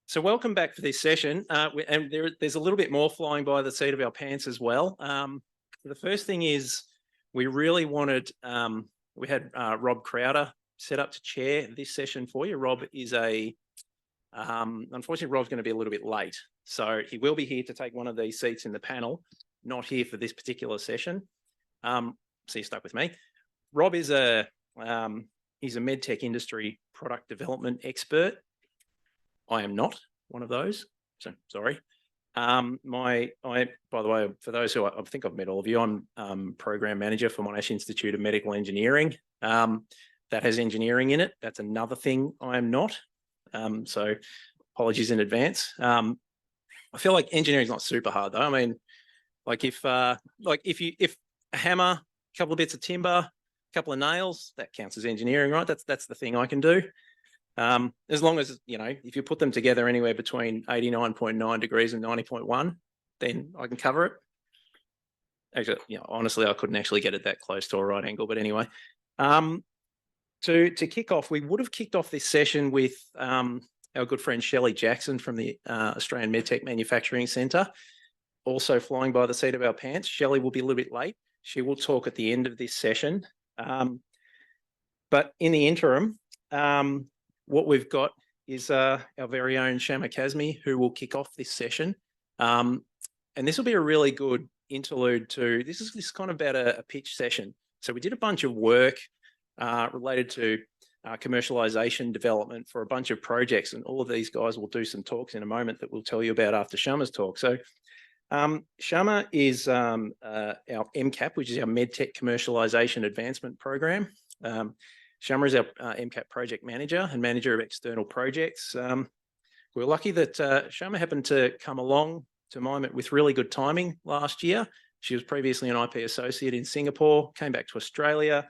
So welcome back for this session. And there's a little bit more flying by the seat of our pants as well. The first thing is we really wanted, we had Rob Crowder set up to chair this session for you. Rob is unfortunately, Rob's going to be a little bit late. So he will be here to take one of these seats in the panel, not here for this particular session. So you're stuck with me. Rob is he's a medtech industry product development expert. I am not one of those, so sorry. By the way, for those who I think I've met all of you, I'm program manager for Monash Institute of Medical Engineering. That has engineering in it. That's another thing I am not. So apologies in advance. I feel like engineering is not super hard though. I mean, like if a hammer, a couple of bits of timber, a couple of nails, that counts as engineering, right? That's the thing I can do. As long as, you know, if you put them together anywhere between 89.9 degrees and 90.1, then I can cover it. Actually, you know, honestly, I couldn't actually get it that close to a right angle, but anyway. To kick off, we would have kicked off this session with our good friend Shelley Jackson from the Australian MedTech Manufacturing Centre, also flying by the seat of our pants. Shelley will be a little bit late. She will talk at the end of this session. But in the interim, what we've got is our very own Shama Kazmi, who will kick off this session. And this will be a really good interlude to, this is kind of about a pitch session. So we did a bunch of work related to commercialization development for a bunch of projects, and all of these guys will do some talks in a moment that we'll tell you about after Shama's talk. So Shama is our MCAP, which is our MedTech Commercialization Advancement Program. Shama is our MCAP project manager and manager of external projects. We're lucky that Shama happened to come along to MIME with really good timing last year. She was previously an IP associate in Singapore, came back to Australia.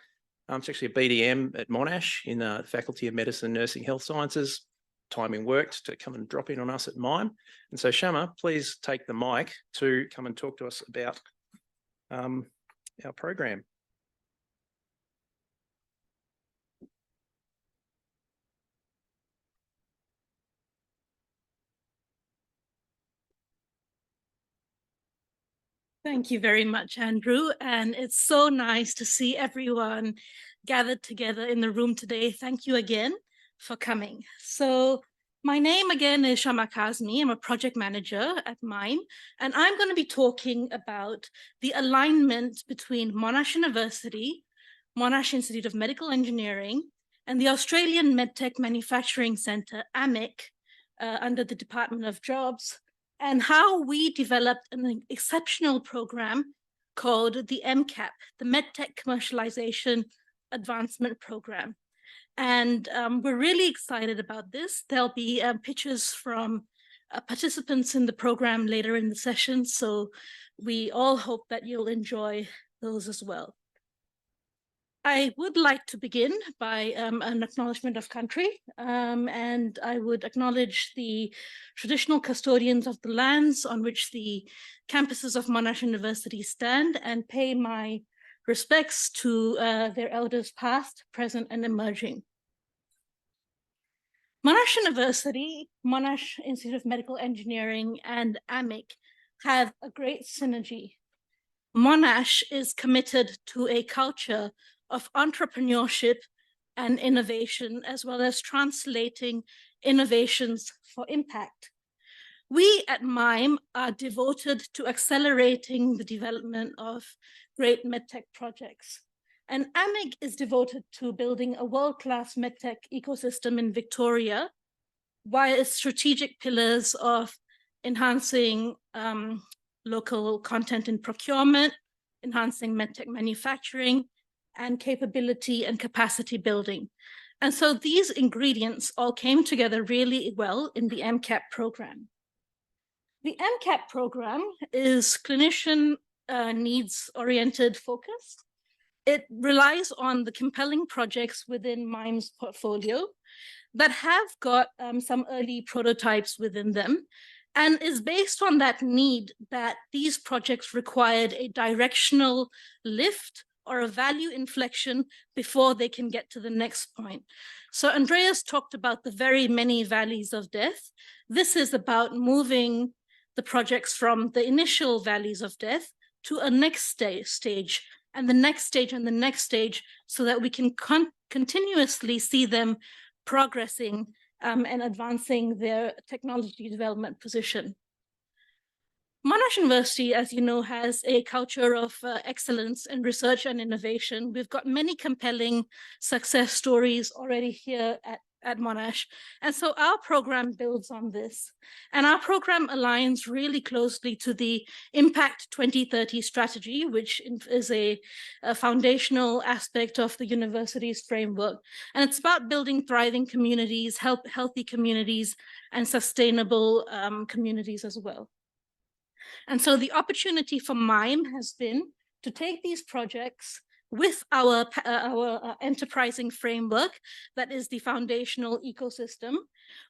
It's actually a BDM at Monash in the Faculty of Medicine, Nursing, Health Sciences. Timing worked to come and drop in on us at MIME. And so Shama, please take the mic to come and talk to us about our program. Thank you very much, Andrew. And it's so nice to see everyone gathered together in the room today. Thank you again for coming. So my name again is Shama Kazmi. I'm a project manager at MIME, and I'm going to be talking about the alignment between Monash University, Monash Institute of Medical Engineering, and the Australian MedTech Manufacturing Centre, AMIC, under the Department of Jobs, and how we developed an exceptional program called the MCAP, the MedTech Commercialization Advancement Program. And we're really excited about this. There'll be pictures from participants in the program later in the session, so we all hope that you'll enjoy those as well. I would like to begin by an acknowledgement of country, and I would acknowledge the traditional custodians of the lands on which the campuses of Monash University stand, and pay my respects to their elders past, present, and emerging. Monash University, Monash Institute of Medical Engineering, and AMIC have a great synergy. Monash is committed to a culture of entrepreneurship and innovation, as well as translating innovations for impact. We at MIME are devoted to accelerating the development of great medtech projects. And AMIC is devoted to building a world-class medtech ecosystem in Victoria via its strategic pillars of enhancing local content and procurement, enhancing medtech manufacturing, and capability and capacity building. And so these ingredients all came together really well in the MCAP program. The MCAP program is clinician needs-oriented focused. It relies on the compelling projects within MIME's portfolio that have got some early prototypes within them, and is based on that need that these projects required a directional lift or a value inflection before they can get to the next point. So Andreas talked about the very many valleys of death. This is about moving the projects from the initial valleys of death to a next stage, and the next stage, and the next stage, so that we can continuously see them progressing and advancing their technology development position. Monash University, as you know, has a culture of excellence in research and innovation. We've got many compelling success stories already here at Monash. And so our program builds on this. And our program aligns really closely to the Impact 2030 strategy, which is a foundational aspect of the university's framework. And it's about building thriving communities, healthy communities, and sustainable communities as well. And so the opportunity for MIME has been to take these projects with our enterprising framework, that is the foundational ecosystem,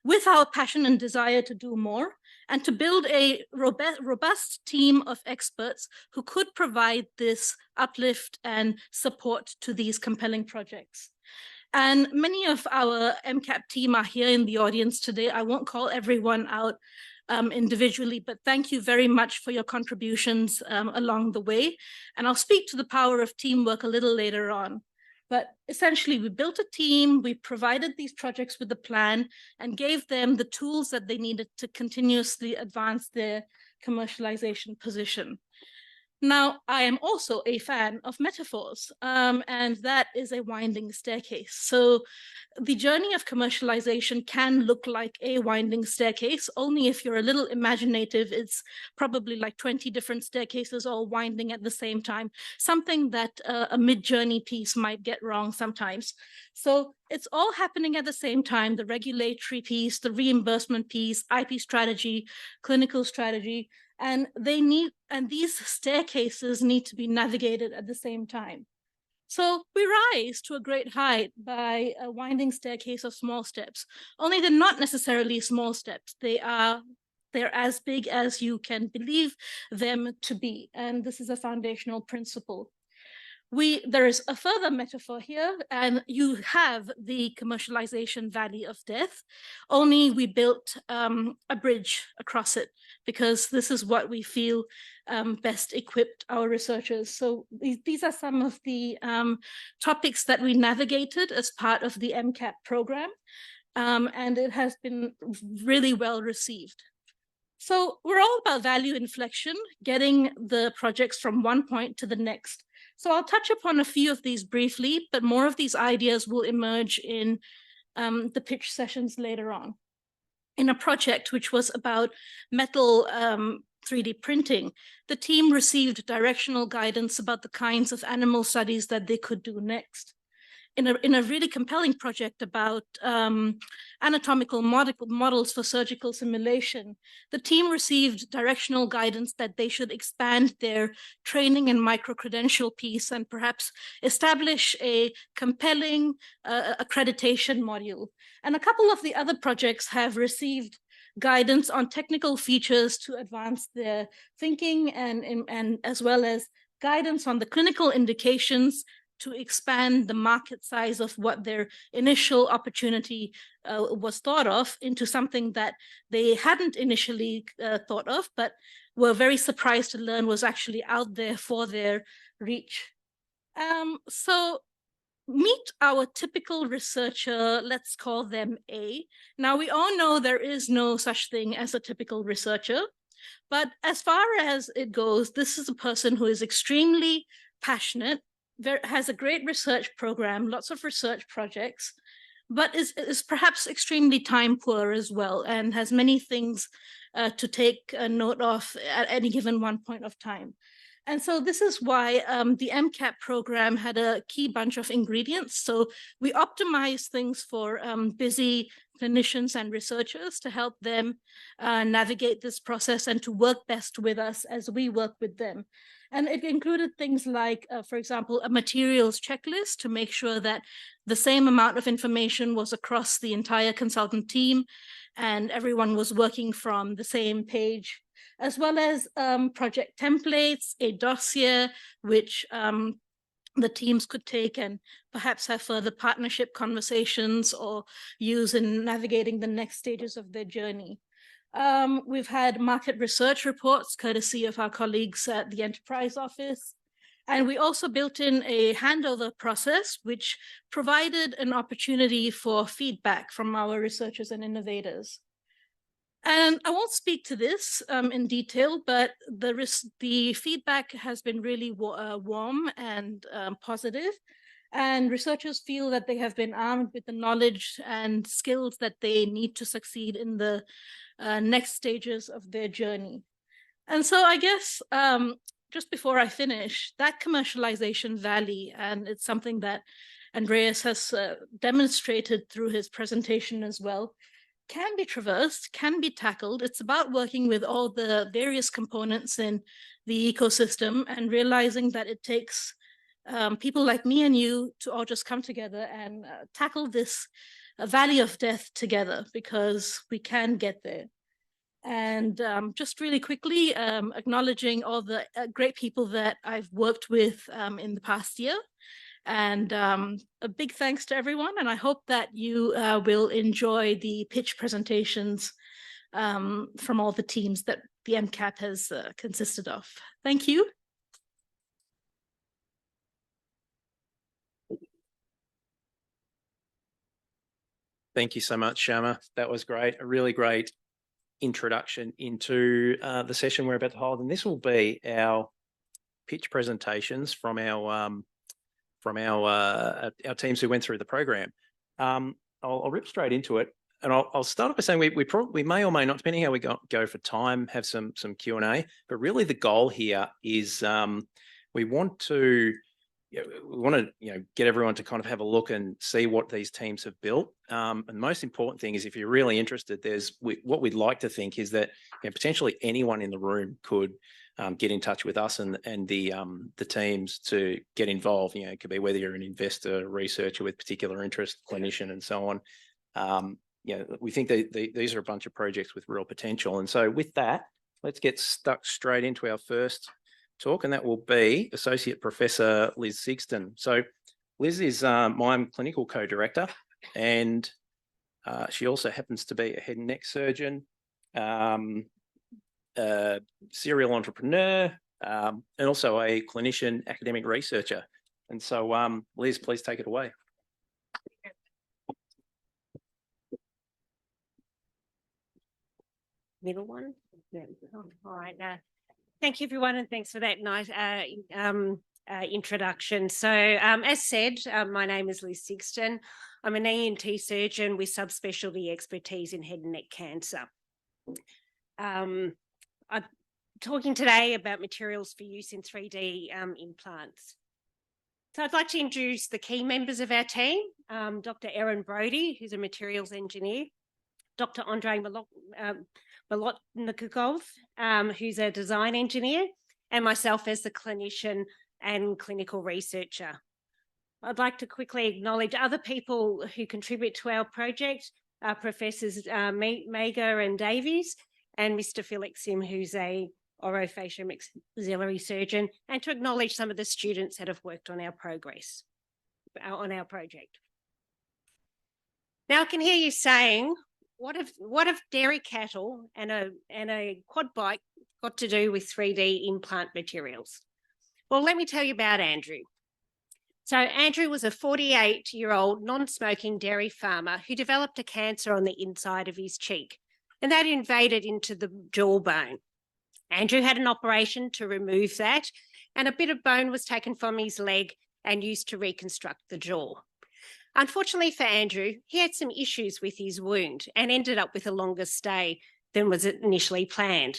with our passion and desire to do more, and to build a robust team of experts who could provide this uplift and support to these compelling projects. And many of our MCAP team are here in the audience today. I won't call everyone out individually, but thank you very much for your contributions along the way. And I'll speak to the power of teamwork a little later on. But essentially, we built a team, we provided these projects with a plan, and gave them the tools that they needed to continuously advance their commercialization position. Now, I am also a fan of metaphors, and that is a winding staircase. So the journey of commercialization can look like a winding staircase, only if you're a little imaginative, it's probably like 20 different staircases all winding at the same time, something that a mid-journey piece might get wrong sometimes. So it's all happening at the same time, the regulatory piece, the reimbursement piece, IP strategy, clinical strategy, and these staircases need to be navigated at the same time. So we rise to a great height by a winding staircase of small steps, only they're not necessarily small steps. They're as big as you can believe them to be. And this is a foundational principle. There is a further metaphor here, and you have the commercialization valley of death, only we built a bridge across it, because this is what we feel best equipped our researchers. So these are some of the topics that we navigated as part of the MCAP program, and it has been really well received. So we're all about value inflection, getting the projects from one point to the next. So I'll touch upon a few of these briefly, but more of these ideas will emerge in the pitch sessions later on. In a project which was about metal 3D printing, the team received directional guidance about the kinds of animal studies that they could do next. In a really compelling project about anatomical models for surgical simulation, the team received directional guidance that they should expand their training and micro-credential piece and perhaps establish a compelling accreditation module. And a couple of the other projects have received guidance on technical features to advance their thinking, and as well as guidance on the clinical indications to expand the market size of what their initial opportunity was thought of into something that they hadn't initially thought of, but were very surprised to learn was actually out there for their reach. So meet our typical researcher, let's call them A. Now, we all know there is no such thing as a typical researcher, but as far as it goes, this is a person who is extremely passionate, has a great research program, lots of research projects, but is perhaps extremely time poor as well, and has many things to take a note of at any given one point of time. And so this is why the MCAP program had a key bunch of ingredients. So we optimize things for busy clinicians and researchers to help them navigate this process and to work best with us as we work with them. And it included things like, for example, a materials checklist to make sure that the same amount of information was across the entire consultant team and everyone was working from the same page, as well as project templates, a dossier, which the teams could take and perhaps have further partnership conversations or use in navigating the next stages of their journey. We've had market research reports courtesy of our colleagues at the Enterprise Office. And we also built in a handover process, which provided an opportunity for feedback from our researchers and innovators. And I won't speak to this in detail, but the feedback has been really warm and positive. And researchers feel that they have been armed with the knowledge and skills that they need to succeed in the next stages of their journey. And so I guess just before I finish, that commercialization valley, and it's something that Andreas has demonstrated through his presentation as well, can be traversed, can be tackled. It's about working with all the various components in the ecosystem and realizing that it takes people like me and you to all just come together and tackle this valley of death together, because we can get there. And just really quickly, acknowledging all the great people that I've worked with in the past year. And a big thanks to everyone. And I hope that you will enjoy the pitch presentations from all the teams that the MCAP has consisted of. Thank you. Thank you so much, Shama. That was great. A really great introduction into the session we're about to hold. And this will be our pitch presentations from our teams who went through the program. I'll rip straight into it, and I'll start off by saying we may or may not, depending how we go for time, have some Q&A. But really, the goal here is we want to get everyone to kind of have a look and see what these teams have built. And the most important thing is, if you're really interested, what we'd like to think is that potentially anyone in the room could get in touch with us and the teams to get involved. It could be whether you're an investor, researcher with particular interest, clinician, and so on. We think that these are a bunch of projects with real potential. And so with that, let's get stuck straight into our first talk, and that will be Associate Professor Liz Sigston. So Liz is MIME Clinical Co-Director, and she also happens to be a head and neck surgeon, serial entrepreneur, and also a clinician academic researcher. And so Liz, please take it away. Middle one. All right. Thank you, everyone, and thanks for that nice introduction. So, as said, my name is Liz Sigston. I'm an ENT surgeon with subspecialty expertise in head and neck cancer. I'm talking today about materials for use in 3D implants. So I'd like to introduce the key members of our team, Dr. Erin Brody, who's a materials engineer, Dr. Andrei Molotnikov, who's a design engineer, and myself as the clinician and clinical researcher. I'd like to quickly acknowledge other people who contribute to our project, Professors Mega and Davies, and Mr. Felix Sim, who's a orofacial maxillary surgeon, and to acknowledge some of the students that have worked on our project. Now I can hear you saying, what have dairy cattle and a quad bike got to do with 3D implant materials? Well, let me tell you about Andrew. So Andrew was a 48-year-old non-smoking dairy farmer who developed a cancer on the inside of his cheek, and that invaded into the jawbone. Andrew had an operation to remove that, and a bit of bone was taken from his leg and used to reconstruct the jaw. Unfortunately for Andrew, he had some issues with his wound and ended up with a longer stay than was initially planned.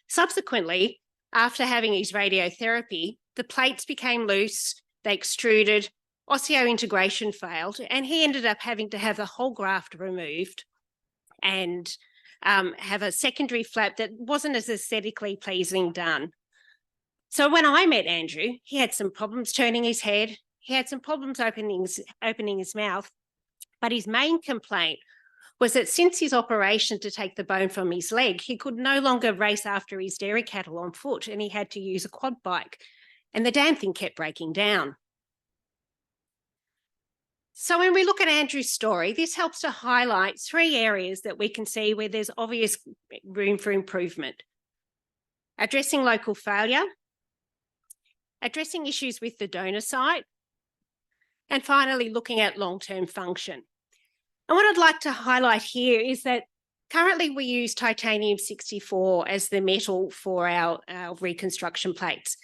Subsequently, after having his radiotherapy, the plates became loose, they extruded, osseointegration failed, and he ended up having to have the whole graft removed and have a secondary flap that wasn't as aesthetically pleasing done. So when I met Andrew, he had some problems turning his head, he had some problems opening his mouth, but his main complaint was that since his operation to take the bone from his leg, he could no longer race after his dairy cattle on foot, and he had to use a quad bike. and the damn thing kept breaking down. So when we look at Andrew's story, this helps to highlight 3 areas that we can see where there's obvious room for improvement. Addressing local failure, addressing issues with the donor site, and finally looking at long-term function. And what I'd like to highlight here is that currently we use titanium-64 as the metal for our reconstruction plates.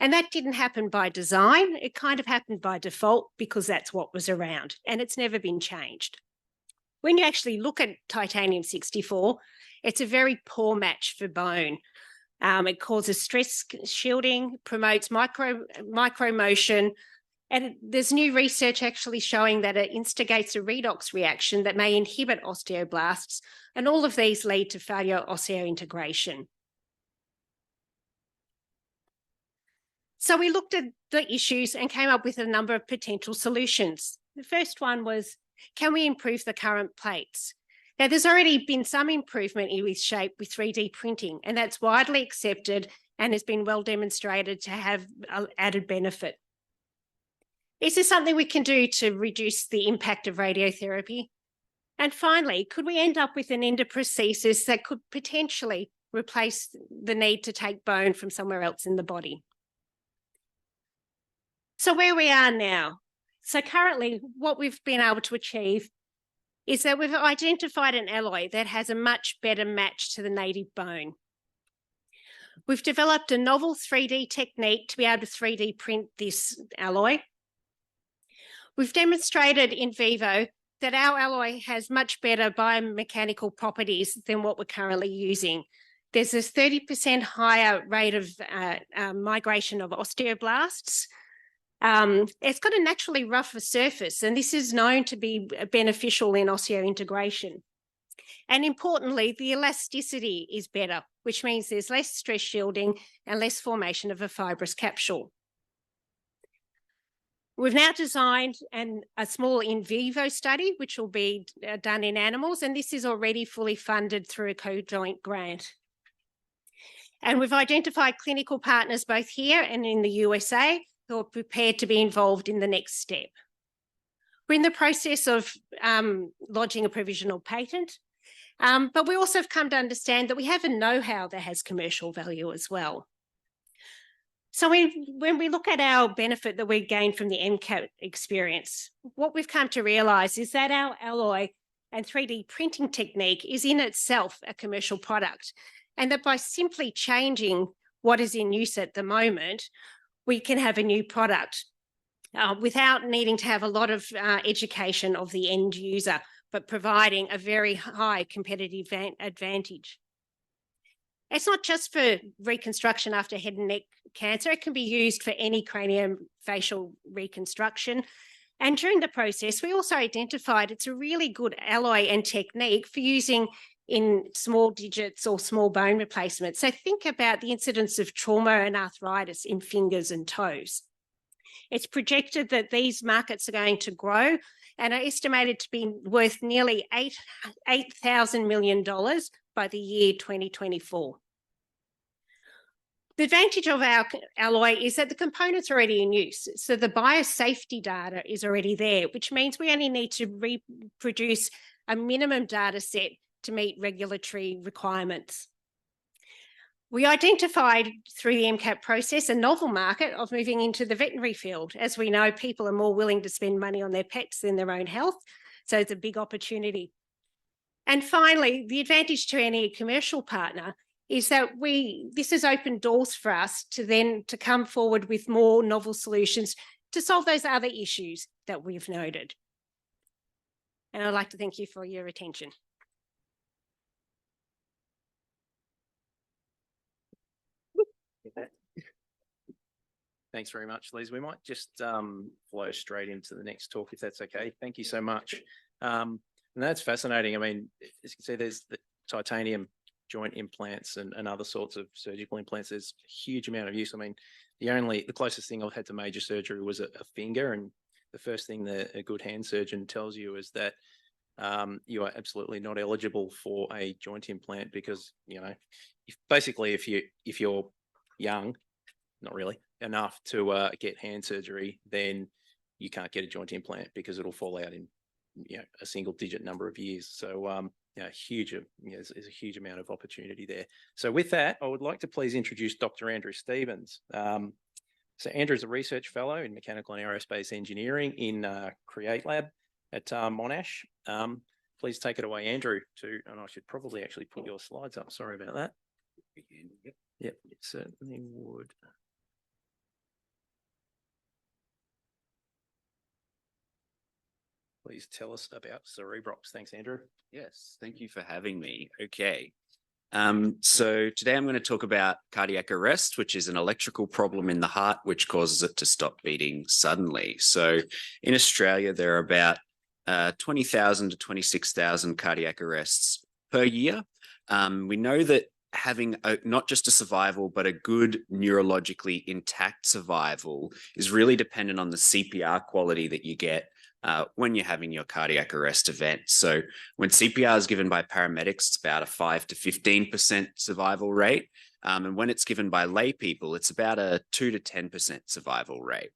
And that didn't happen by design. It kind of happened by default because that's what was around, and it's never been changed. When you actually look at titanium-64, it's a very poor match for bone. It causes stress shielding, promotes micro motion, and there's new research actually showing that it instigates a redox reaction that may inhibit osteoblasts, and all of these lead to failure osseointegration. So we looked at the issues and came up with a number of potential solutions. The first one was, can we improve the current plates? Now, there's already been some improvement in with shape with 3D printing, and that's widely accepted and has been well demonstrated to have added benefit. Is there something we can do to reduce the impact of radiotherapy? And finally, could we end up with an endoprosthesis that could potentially replace the need to take bone from somewhere else in the body? So where we are now. So currently, what we've been able to achieve is that we've identified an alloy that has a much better match to the native bone. We've developed a novel 3D technique to be able to 3D print this alloy. We've demonstrated in vivo that our alloy has much better biomechanical properties than what we're currently using. There's a 30% higher rate of migration of osteoblasts. It's got a naturally rougher surface, and this is known to be beneficial in osseointegration. And importantly, the elasticity is better, which means there's less stress shielding and less formation of a fibrous capsule. We've now designed a small in vivo study, which will be done in animals, and this is already fully funded through a co-joint grant. And we've identified clinical partners both here and in the USA who are prepared to be involved in the next step. We're in the process of lodging a provisional patent, but we also have come to understand that we have a know-how that has commercial value as well. So when we look at our benefit that we gain from the MCAT experience, what we've come to realise is that our alloy and 3D printing technique is in itself a commercial product, and that by simply changing what is in use at the moment, we can have a new product without needing to have a lot of education of the end user, but providing a very high competitive advantage. It's not just for reconstruction after head and neck cancer. It can be used for any craniofacial reconstruction. And during the process, we also identified it's a really good alloy and technique for using in small digits or small bone replacement. So think about the incidence of trauma and arthritis in fingers and toes. It's projected that these markets are going to grow and are estimated to be worth nearly $8,000 million by the year 2024. The advantage of our alloy is that the component's already in use. So the biosafety data is already there, which means we only need to reproduce a minimum data set to meet regulatory requirements. We identified through the MCAT process a novel market of moving into the veterinary field. As we know, people are more willing to spend money on their pets than their own health, so it's a big opportunity. And finally, the advantage to any commercial partner is that this has opened doors for us to come forward with more novel solutions to solve those other issues that we've noted. And I'd like to thank you for your attention. Thanks very much, Liz. We might just flow straight into the next talk, if that's okay. Thank you so much. And that's fascinating. I mean, as you can see, there's the titanium joint implants and other sorts of surgical implants. There's a huge amount of use. I mean, the closest thing I've had to major surgery was a finger, and the first thing that a good hand surgeon tells you is that you are absolutely not eligible for a joint implant because, you know, if you're young not really, enough to get hand surgery, then you can't get a joint implant because it'll fall out in a single digit number of years. So huge, there's a huge amount of opportunity there. So with that, I would like to please introduce Dr. Andrew Stevens. So Andrew is a research fellow in mechanical and aerospace engineering in Create Lab at Monash. Please take it away, Andrew. And I should probably actually put your slides up. Sorry about that. Yep, it certainly would. Please tell us about Cerebrox. Thanks, Andrew. Yes, thank you for having me. Okay. So today I'm going to talk about cardiac arrest, which is an electrical problem in the heart which causes it to stop beating suddenly. So in Australia, there are about 20,000 to 26,000 cardiac arrests per year. We know that having not just a survival, but a good neurologically intact survival is really dependent on the CPR quality that you get when you're having your cardiac arrest event. So when CPR is given by paramedics, it's about a 5 to 15% survival rate. And when it's given by lay people, it's about a 2 to 10% survival rate.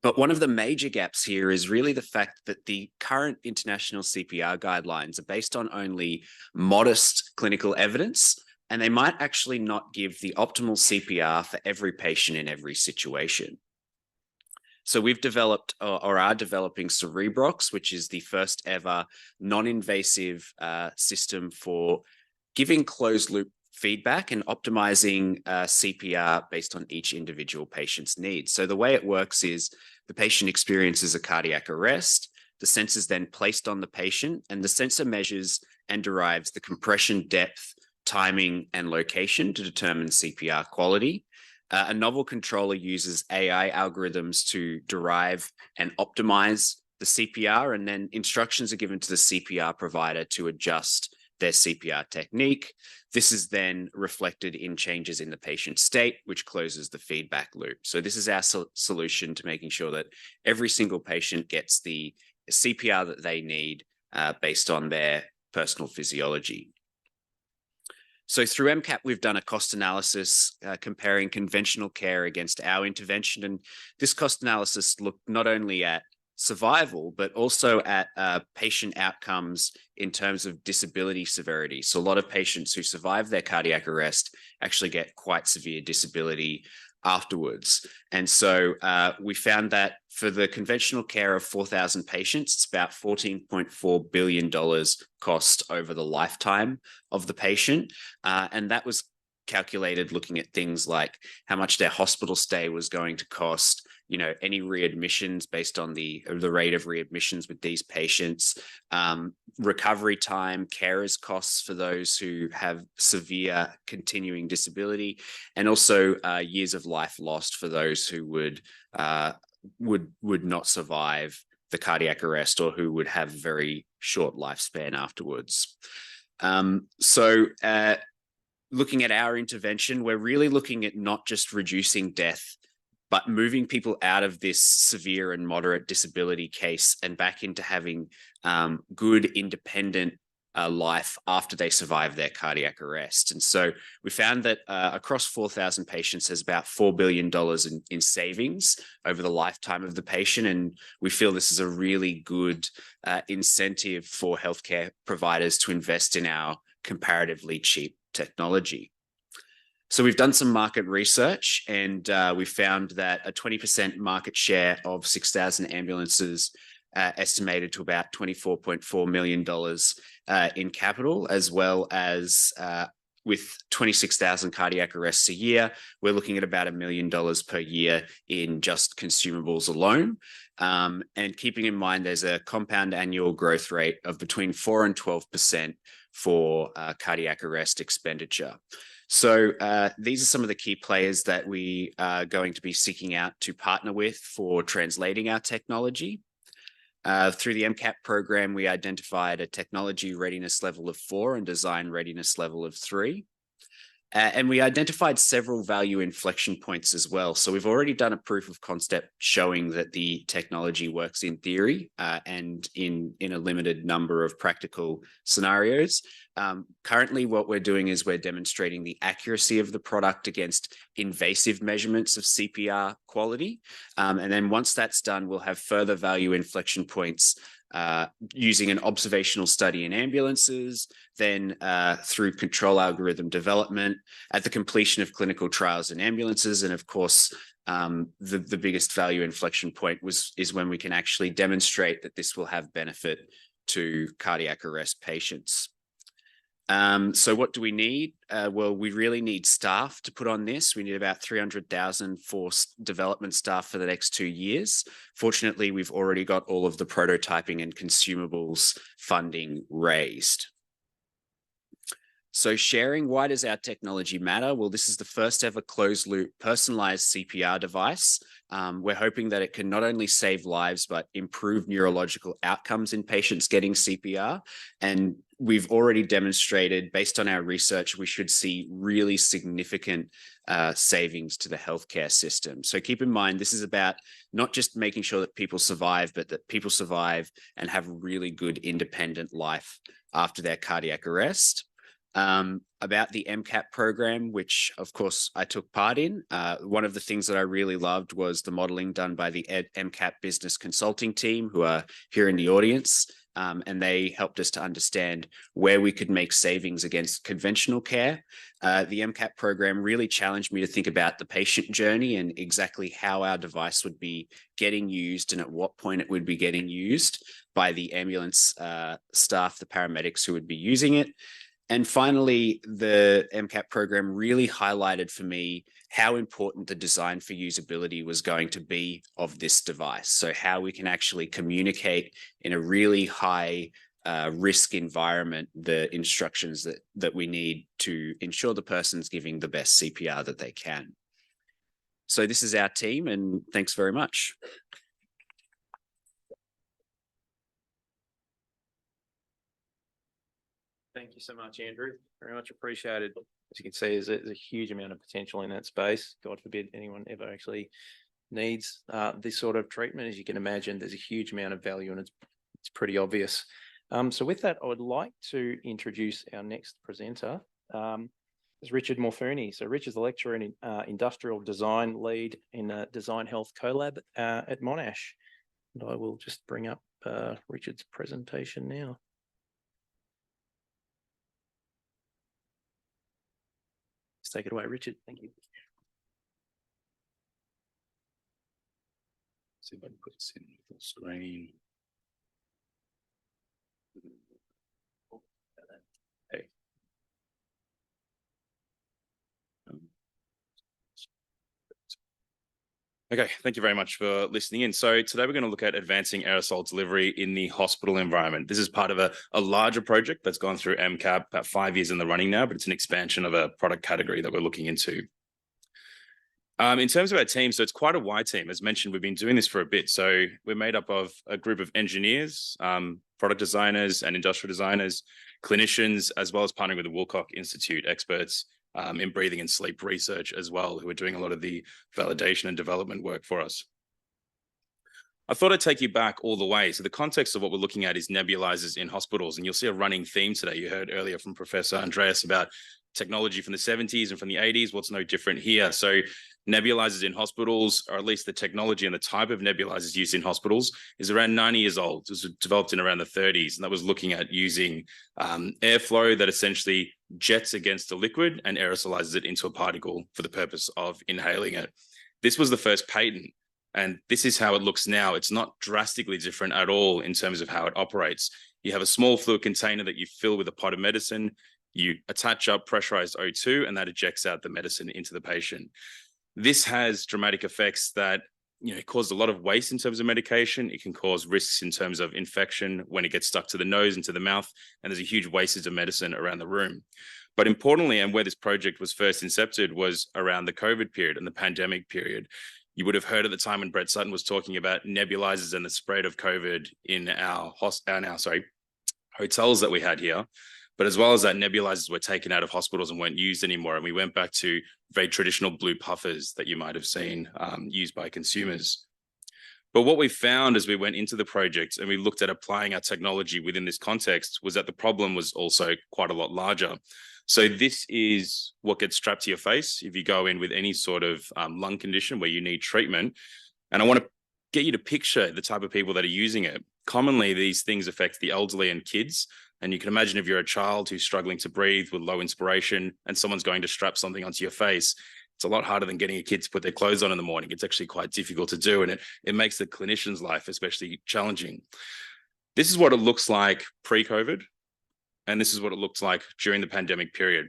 But one of the major gaps here is really the fact that the current international CPR guidelines are based on only modest clinical evidence, and they might actually not give the optimal CPR for every patient in every situation. So we've developed or are developing Cerebrox, which is the first ever non-invasive system for giving closed loop feedback and optimizing CPR based on each individual patient's needs. So the way it works is the patient experiences a cardiac arrest, the sensor is then placed on the patient, and the sensor measures and derives the compression depth, timing, and location to determine CPR quality. A novel controller uses AI algorithms to derive and optimize the CPR, and then instructions are given to the CPR provider to adjust their CPR technique. This is then reflected in changes in the patient state, which closes the feedback loop. So this is our solution to making sure that every single patient gets the CPR that they need based on their personal physiology. So through MCAP, we've done a cost analysis comparing conventional care against our intervention. And this cost analysis looked not only at survival, but also at patient outcomes in terms of disability severity. So a lot of patients who survive their cardiac arrest actually get quite severe disability afterwards. And so we found that for the conventional care of 4,000 patients, it's about $14.4 billion cost over the lifetime of the patient. And that was calculated looking at things like how much their hospital stay was going to cost, any readmissions based on the rate of readmissions with these patients, recovery time, carers costs for those who have severe continuing disability, and also years of life lost for those who would not survive the cardiac arrest or who would have very short lifespan afterwards. Looking at our intervention, we're really looking at not just reducing death, but moving people out of this severe and moderate disability case and back into having good, independent life after they survive their cardiac arrest. And so we found that across 4,000 patients, there's about $4 billion in savings over the lifetime of the patient. And we feel this is a really good incentive for healthcare providers to invest in our comparatively cheap technology. So we've done some market research, and we found that a 20% market share of 6,000 ambulances estimated to about $24.4 million in capital, as well as with 26,000 cardiac arrests a year, we're looking at about $1 million per year in just consumables alone. And keeping in mind, there's a compound annual growth rate of between 4 and 12% for cardiac arrest expenditure. So these are some of the key players that we are going to be seeking out to partner with for translating our technology. Through the MCAP program, we identified a technology readiness level of 4 and design readiness level of 3. And we identified several value inflection points as well. So we've already done a proof of concept showing that the technology works in theory and in a limited number of practical scenarios. Currently, what we're doing is we're demonstrating the accuracy of the product against invasive measurements of CPR quality. And then once that's done, we'll have further value inflection points using an observational study in ambulances, then through control algorithm development, at the completion of clinical trials in ambulances, and of course, the biggest value inflection point is when we can actually demonstrate that this will have benefit to cardiac arrest patients. So what do we need? Well, we really need staff to put on this. We need about 300,000 for development staff for the next 2 years. Fortunately, we've already got all of the prototyping and consumables funding raised. So sharing, why does our technology matter? Well, this is the first ever closed loop personalized CPR device. We're hoping that it can not only save lives, but improve neurological outcomes in patients getting CPR. And we've already demonstrated, based on our research, we should see really significant savings to the healthcare system. So keep in mind, this is about not just making sure that people survive, but that people survive and have a really good independent life after their cardiac arrest. About the MCAP program, which of course I took part in. One of the things that I really loved was the modeling done by the MCAP business consulting team, who are here in the audience. And they helped us to understand where we could make savings against conventional care. The MCAP program really challenged me to think about the patient journey and exactly how our device would be getting used and at what point it would be getting used by the ambulance staff, the paramedics who would be using it. And finally, the MCAP program really highlighted for me how important the design for usability was going to be of this device. So how we can actually communicate in a really high risk environment the instructions that we need to ensure the person's giving the best CPR that they can. So this is our team, and thanks very much. Thank you so much, Andrew. Very much appreciated. As you can see, there's a huge amount of potential in that space. God forbid anyone ever actually needs this sort of treatment. As you can imagine, there's a huge amount of value, and it's pretty obvious. So with that, I would like to introduce our next presenter. Is Richard Morfuni. So Richard's a lecturer in industrial design, lead in Design Health Collab at Monash. And I will just bring up Richard's presentation now. Take it away, Richard. Thank you. See if I can put this in full screen. Hey. Okay, thank you very much for listening in. So today we're going to look at advancing aerosol delivery in the hospital environment. This is part of a larger project that's gone through MCAP, about 5 years in the running now, but it's an expansion of a product category that we're looking into. In terms of our team, so it's quite a wide team. As mentioned, we've been doing this for a bit. So we're made up of a group of engineers, product designers and industrial designers, clinicians, as well as partnering with the Wilcock Institute experts in breathing and sleep research as well, who are doing a lot of the validation and development work for us. I thought I'd take you back all the way. So the context of what we're looking at is nebulizers in hospitals, and you'll see a running theme today. You heard earlier from Professor Andreas about technology from the 70s and from the 80s. What's no different here? So nebulizers in hospitals, or at least the technology and the type of nebulizers used in hospitals, is around 90 years old. It was developed in around the 30s, and that was looking at using airflow that essentially jets against a liquid and aerosolizes it into a particle for the purpose of inhaling it. This was the first patent, and this is how it looks now. It's not drastically different at all in terms of how it operates. You have a small fluid container that you fill with a pot of medicine, you attach up pressurized O2, and that ejects out the medicine into the patient. This has dramatic effects that, it causes a lot of waste in terms of medication. It can cause risks in terms of infection when it gets stuck to the nose and to the mouth, and there's a huge wastage of medicine around the room. But importantly, and where this project was first incepted, was around the COVID period and the pandemic period. You would have heard at the time when Brett Sutton was talking about nebulizers and the spread of COVID in our hotels that we had here. But as well as that, nebulizers were taken out of hospitals and weren't used anymore. And we went back to very traditional blue puffers that you might have seen used by consumers. But what we found as we went into the project and we looked at applying our technology within this context was that the problem was also quite a lot larger. So this is what gets strapped to your face if you go in with any sort of lung condition where you need treatment. And I want to get you to picture the type of people that are using it. Commonly, these things affect the elderly and kids. And you can imagine if you're a child who's struggling to breathe with low inspiration and someone's going to strap something onto your face, it's a lot harder than getting a kid to put their clothes on in the morning. It's actually quite difficult to do. And it makes the clinician's life especially challenging. This is what it looks like pre-COVID. And this is what it looked like during the pandemic period.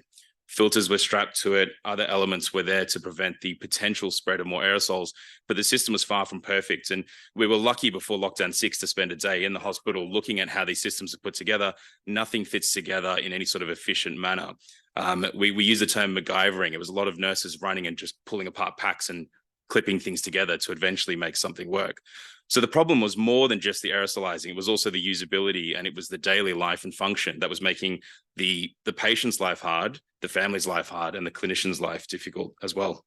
Filters were strapped to it. Other elements were there to prevent the potential spread of more aerosols, but the system was far from perfect. And we were lucky before lockdown 6 to spend a day in the hospital looking at how these systems are put together. Nothing fits together in any sort of efficient manner. We use the term MacGyvering. It was a lot of nurses running and just pulling apart packs and clipping things together to eventually make something work. So the problem was more than just the aerosolizing. It was also the usability, and it was the daily life and function that was making the patient's life hard, the family's life hard, and the clinician's life difficult as well.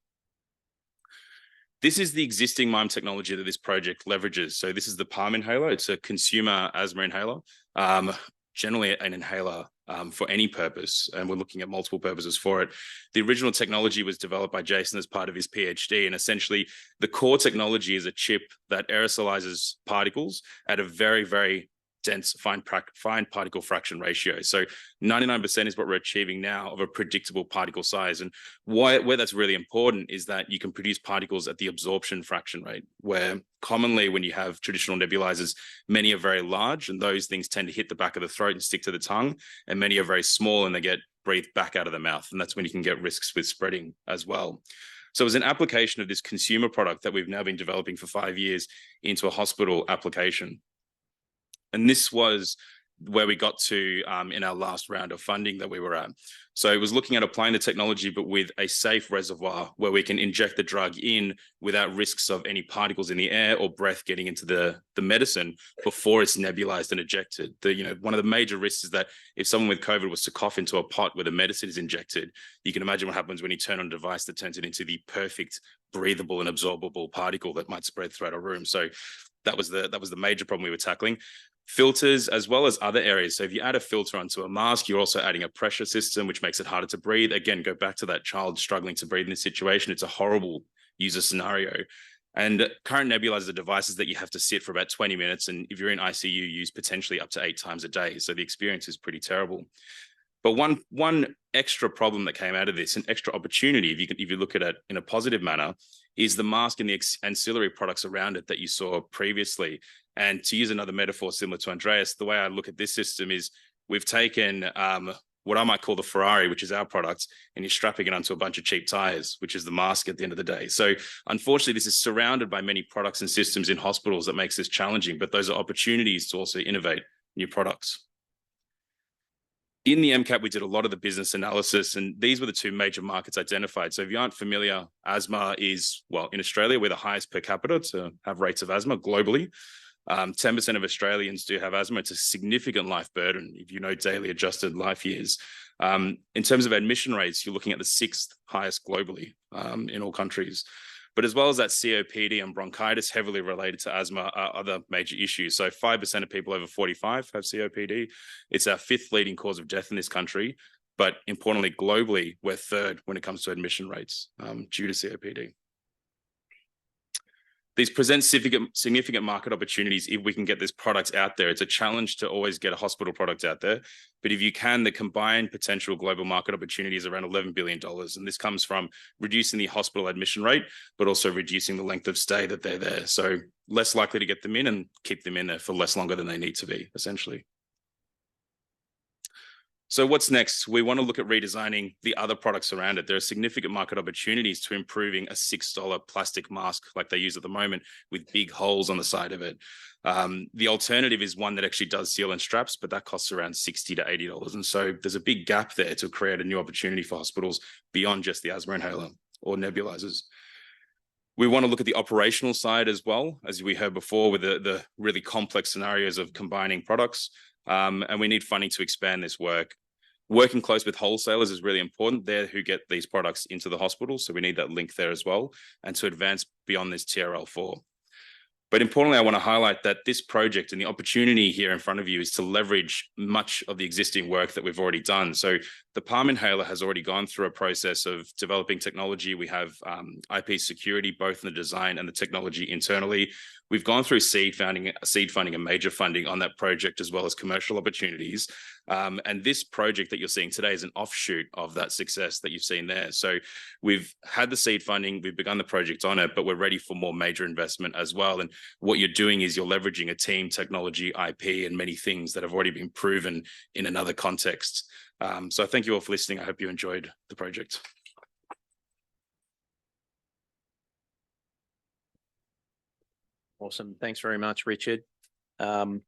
This is the existing MIME technology that this project leverages. So this is the palm inhaler. It's a consumer asthma inhaler, generally an inhaler for any purpose, and we're looking at multiple purposes for it. The original technology was developed by Jason as part of his PhD, and essentially the core technology is a chip that aerosolizes particles at a very, very dense fine particle fraction ratio. So 99% is what we're achieving now of a predictable particle size. And where that's really important is that you can produce particles at the absorption fraction rate, where commonly when you have traditional nebulizers, many are very large and those things tend to hit the back of the throat and stick to the tongue, and many are very small and they get breathed back out of the mouth. And that's when you can get risks with spreading as well. So as an application of this consumer product that we've now been developing for 5 years into a hospital application. And this was where we got to in our last round of funding that we were at. So it was looking at applying the technology, but with a safe reservoir where we can inject the drug in without risks of any particles in the air or breath getting into the medicine before it's nebulized and ejected. One of the major risks is that if someone with COVID was to cough into a pot where the medicine is injected, you can imagine what happens when you turn on a device that turns it into the perfect breathable and absorbable particle that might spread throughout a room. So that was the major problem we were tackling. Filters as well as other areas. So if you add a filter onto a mask, you're also adding a pressure system, which makes it harder to breathe. Again, go back to that child struggling to breathe in this situation. It's a horrible user scenario. And current nebulizers are devices that you have to sit for about 20 minutes. And if you're in ICU, use potentially up to 8 times a day. So the experience is pretty terrible. But one extra problem that came out of this, an extra opportunity, if you look at it in a positive manner, is the mask and the ancillary products around it that you saw previously. And to use another metaphor similar to Andreas, the way I look at this system is we've taken what I might call the Ferrari, which is our product, and you're strapping it onto a bunch of cheap tires, which is the mask at the end of the day. So unfortunately, this is surrounded by many products and systems in hospitals that makes this challenging, but those are opportunities to also innovate new products. In the MCAP, we did a lot of the business analysis, and these were the 2 major markets identified. So if you aren't familiar, asthma is, well, in Australia, we're the highest per capita to have rates of asthma globally. 10% of Australians do have asthma. It's a significant life burden if you know daily adjusted life years. In terms of admission rates, you're looking at the 6th highest globally in all countries. But as well as that, COPD and bronchitis heavily related to asthma are other major issues. So 5% of people over 45 have COPD. It's our 5th leading cause of death in this country. But importantly, globally, we're 3rd when it comes to admission rates due to COPD. These present significant market opportunities if we can get this product out there. It's a challenge to always get a hospital product out there. But if you can, the combined potential global market opportunity is around $11 billion. And this comes from reducing the hospital admission rate, but also reducing the length of stay that they're there. So less likely to get them in and keep them in there for less longer than they need to be, essentially. So what's next? We want to look at redesigning the other products around it. There are significant market opportunities to improving a $6 plastic mask like they use at the moment with big holes on the side of it. The alternative is one that actually does seal and straps, but that costs around $60 to $80. And so there's a big gap there to create a new opportunity for hospitals beyond just the asthma inhaler or nebulizers. We want to look at the operational side as well, as we heard before, with the really complex scenarios of combining products. And we need funding to expand this work. Working close with wholesalers is really important. They're who get these products into the hospital. So we need that link there as well, and to advance beyond this TRL4. But importantly, I want to highlight that this project and the opportunity here in front of you is to leverage much of the existing work that we've already done. So the palm inhaler has already gone through a process of developing technology. We have IP security, both in the design and the technology internally. We've gone through seed funding and major funding on that project, as well as commercial opportunities. And this project that you're seeing today is an offshoot of that success that you've seen there. So we've had the seed funding, we've begun the project on it, but we're ready for more major investment as well. And what you're doing is you're leveraging a team, technology, IP, and many things that have already been proven in another context. So thank you all for listening. I hope you enjoyed the project. Awesome. Thanks very much, Richard. That's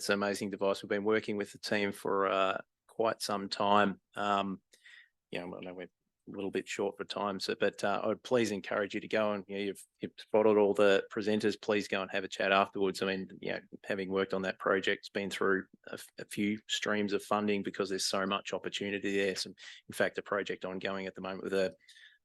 an amazing device. We've been working with the team for quite some time. I know we're a little bit short for time, but I would please encourage you to go and, you've spotted all the presenters. Please go and have a chat afterwards. I mean, having worked on that project, it's been through a few streams of funding because there's so much opportunity there. So, in fact, a project ongoing at the moment with a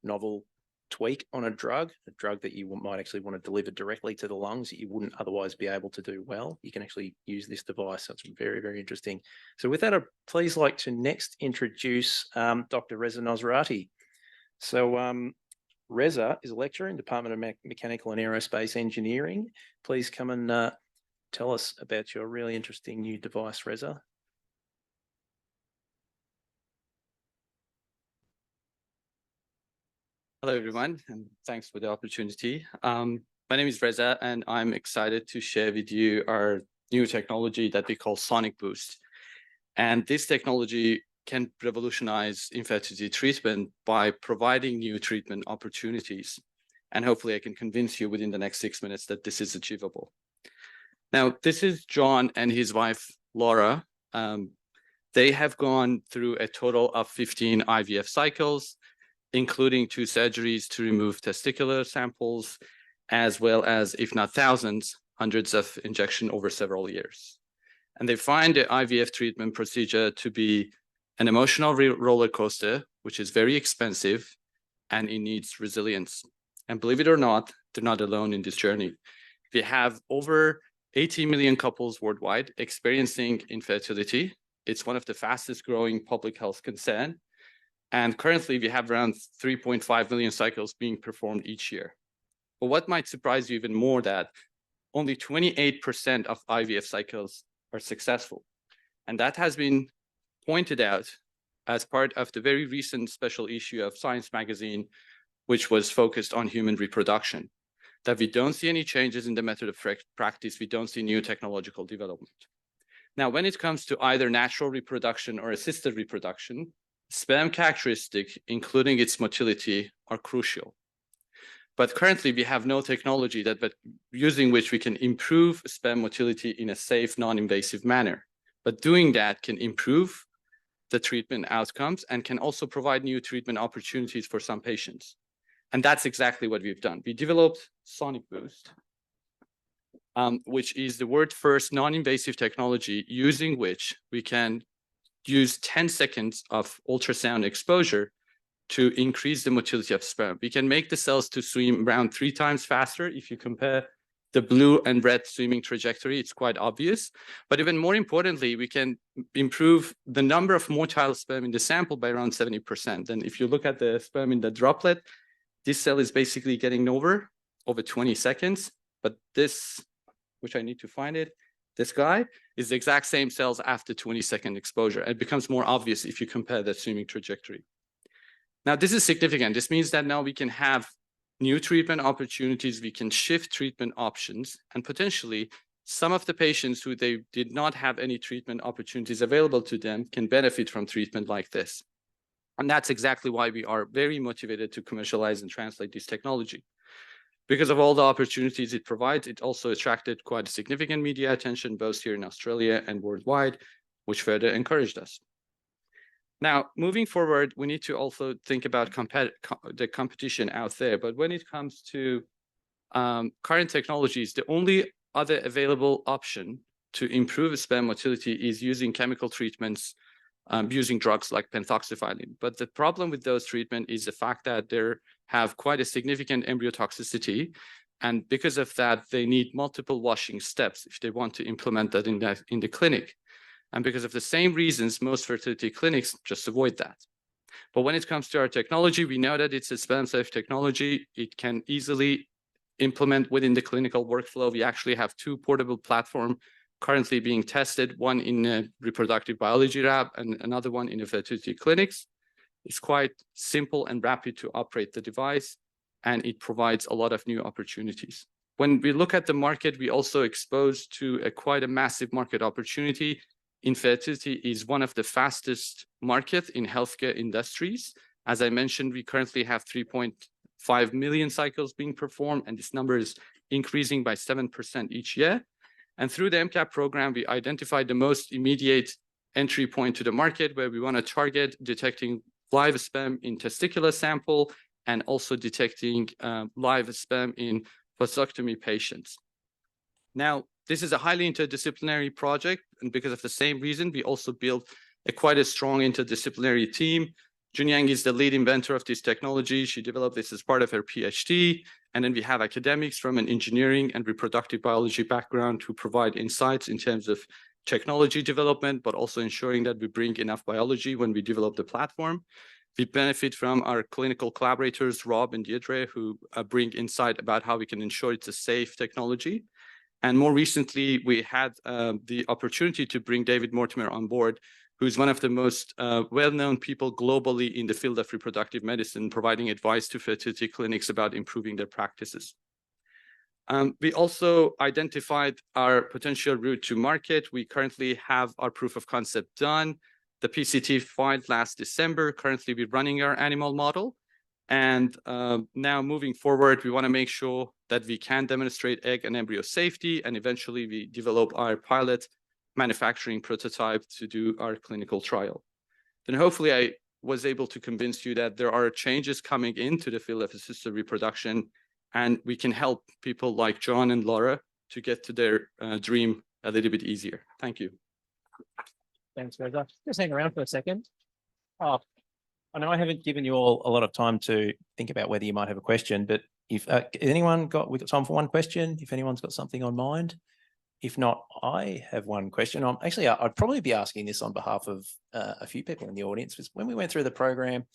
novel tweak on a drug that you might actually want to deliver directly to the lungs that you wouldn't otherwise be able to do well. You can actually use this device. So it's very, very interesting. So with that, I'd please like to next introduce Dr. Reza Nosrati. So Reza is a lecturer in Department of Mechanical and Aerospace Engineering. Please come and tell us about your really interesting new device, Reza. Hello, everyone, and thanks for the opportunity. My name is Reza, and I'm excited to share with you our new technology that we call Sonic Boost. And this technology can revolutionize infertility treatment by providing new treatment opportunities. And hopefully I can convince you within the next 6 minutes that this is achievable. Now, this is John and his wife, Laura. They have gone through a total of 15 IVF cycles, including 2 surgeries to remove testicular samples, as well as, if not thousands, hundreds of injections over several years. And they find the IVF treatment procedure to be an emotional roller coaster, which is very expensive, and it needs resilience. And believe it or not, they're not alone in this journey. We have over 80 million couples worldwide experiencing infertility. It's one of the fastest growing public health concerns. And currently, we have around 3.5 million cycles being performed each year. But what might surprise you even more that only 28% of IVF cycles are successful. And that has been pointed out as part of the very recent special issue of Science magazine, which was focused on human reproduction, that we don't see any changes in the method of practice. We don't see new technological development. Now, when it comes to either natural reproduction or assisted reproduction, sperm characteristics, including its motility, are crucial. But currently, we have no technology that using which we can improve sperm motility in a safe, non-invasive manner. But doing that can improve the treatment outcomes and can also provide new treatment opportunities for some patients. And that's exactly what we've done. We developed Sonic Boost, which is the world's first non-invasive technology using which we can use 10 seconds of ultrasound exposure to increase the motility of sperm. We can make the cells to swim around 3 times faster. If you compare the blue and red swimming trajectory, it's quite obvious. But even more importantly, we can improve the number of motile sperm in the sample by around 70%. And if you look at the sperm in the droplet, this cell is basically getting over 20 seconds. But this, which I need to find it, this guy is the exact same cells after 20-second exposure. It becomes more obvious if you compare the swimming trajectory. Now, this is significant. This means that now we can have new treatment opportunities. We can shift treatment options, and potentially some of the patients who they did not have any treatment opportunities available to them can benefit from treatment like this. And that's exactly why we are very motivated to commercialize and translate this technology. Because of all the opportunities it provides, it also attracted quite significant media attention, both here in Australia and worldwide, which further encouraged us. Now, moving forward, we need to also think about the competition out there. But when it comes to current technologies, the only other available option to improve sperm motility is using chemical treatments using drugs like pentoxifylline. But the problem with those treatments is the fact that they have quite a significant embryotoxicity. And because of that, they need multiple washing steps if they want to implement that in the clinic. And because of the same reasons, most fertility clinics just avoid that. But when it comes to our technology, we know that it's a sperm-safe technology. It can easily implement within the clinical workflow. We actually have 2 portable platforms currently being tested, one in a reproductive biology lab and another one in a fertility clinics. It's quite simple and rapid to operate the device, and it provides a lot of new opportunities. When we look at the market, we also exposed to quite a massive market opportunity. Infertility is one of the fastest markets in healthcare industries. As I mentioned, we currently have 3.5 million cycles being performed, and this number is increasing by 7% each year. And through the MCAP program, we identified the most immediate entry point to the market where we want to target detecting live sperm in testicular sample and also detecting live sperm in vasectomy patients. Now, this is a highly interdisciplinary project, and because of the same reason, we also built quite a strong interdisciplinary team. Junyang is the lead inventor of this technology. She developed this as part of her PhD. And then we have academics from an engineering and reproductive biology background who provide insights in terms of technology development, but also ensuring that we bring enough biology when we develop the platform. We benefit from our clinical collaborators, Rob and Deirdre, who bring insight about how we can ensure it's a safe technology. And more recently, we had the opportunity to bring David Mortimer on board, who's one of the most well-known people globally in the field of reproductive medicine, providing advice to fertility clinics about improving their practices. We also identified our potential route to market. We currently have our proof of concept done. The PCT filed last December. Currently, we're running our animal model. And now moving forward, we want to make sure that we can demonstrate egg and embryo safety, and eventually we develop our pilot manufacturing prototype to do our clinical trial. Then hopefully I was able to convince you that there are changes coming into the field of assisted reproduction, and we can help people like John and Laura to get to their dream a little bit easier. Thank you. Thanks, Reza. Just hang around for a second. I know I haven't given you all a lot of time to think about whether you might have a question, but if we've got time for one question, if anyone's got something on mind. If not, I have one question. I'd probably be asking this on behalf of a few people in the audience. Because when we went through the program,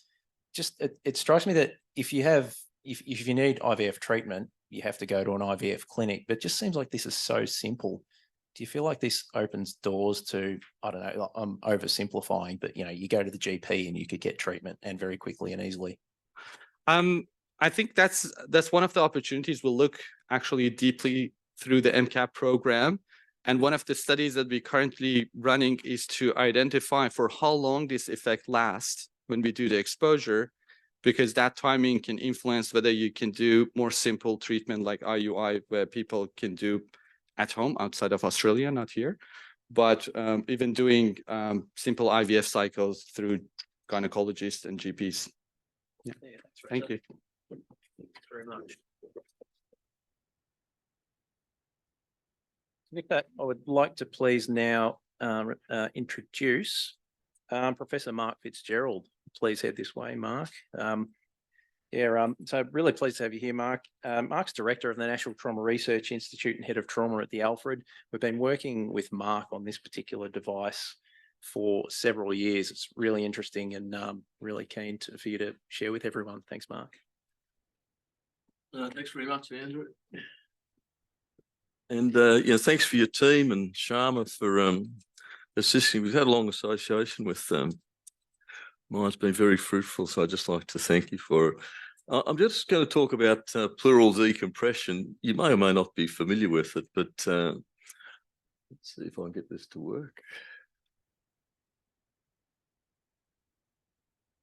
it strikes me that if you need IVF treatment, you have to go to an IVF clinic. But it just seems like this is so simple. Do you feel like this opens doors to, I don't know, I'm oversimplifying, but you go to the GP and you could get treatment and very quickly and easily? I think that's one of the opportunities. We'll look actually deeply through the MCAP program. And one of the studies that we're currently running is to identify for how long this effect lasts when we do the exposure, because that timing can influence whether you can do more simple treatment like IUI, where people can do at home outside of Australia, not here, but even doing simple IVF cycles through gynecologists and GPs. Yeah. Thank you. Thanks very much. Victor, I would like to please now introduce Professor Mark Fitzgerald. Please head this way, Mark. So really pleased to have you here, Mark. Mark's Director of the National Trauma Research Institute and Head of Trauma at the Alfred. We've been working with Mark on this particular device for several years. It's really interesting and really keen for you to share with everyone. Thanks, Mark. Thanks very much, Andrew. And thanks for your team and Sharma for assisting. We've had a long association with mine's been very fruitful, so I'd just like to thank you for it. I'm just going to talk about pleural decompression. You may or may not be familiar with it, but let's see if I can get this to work.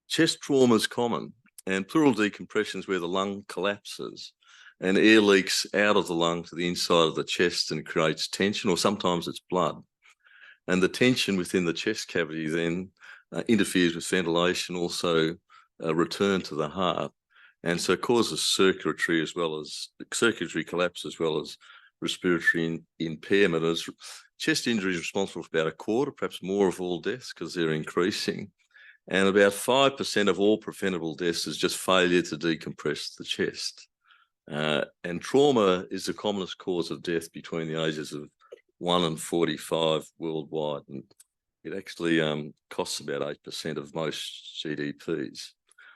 Chest trauma is common, and pleural decompression is where the lung collapses and air leaks out of the lung to the inside of the chest and creates tension, or sometimes it's blood. And the tension within the chest cavity then interferes with ventilation, also return to the heart. And so causes circulatory collapse as well as respiratory impairment. chest injury is responsible for about a quarter, perhaps more, of all deaths because they're increasing. And about 5% of all preventable deaths is just failure to decompress the chest. And trauma is the commonest cause of death between the ages of 1 and 45 worldwide. And it actually costs about 8% of most GDPs.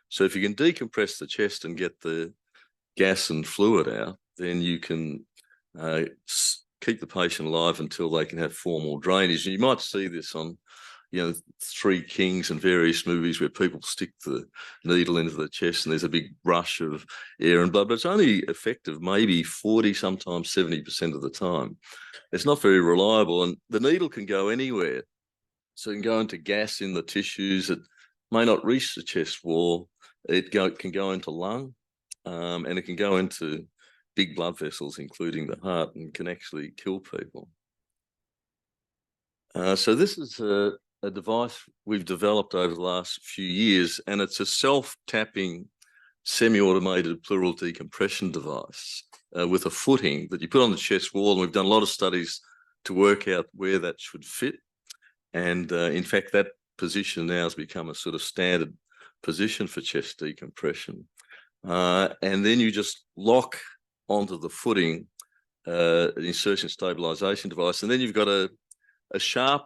So if you can decompress the chest and get the gas and fluid out, then you can keep the patient alive until they can have formal drainage. And you might see this on, Three Kings and various movies where people stick the needle into the chest and there's a big rush of air and blood, but it's only effective maybe 40, sometimes 70% of the time. It's not very reliable, and the needle can go anywhere. So it can go into gas in the tissues. It may not reach the chest wall. It can go into lung, and it can go into big blood vessels, including the heart, and can actually kill people. So this is a device we've developed over the last few years, and it's a self-tapping, semi-automated pleural decompression device with a footing that you put on the chest wall. And we've done a lot of studies to work out where that should fit. And in fact, that position now has become a sort of standard position for chest decompression. And then you just lock onto the footing an insertion stabilization device. And then you've got a sharp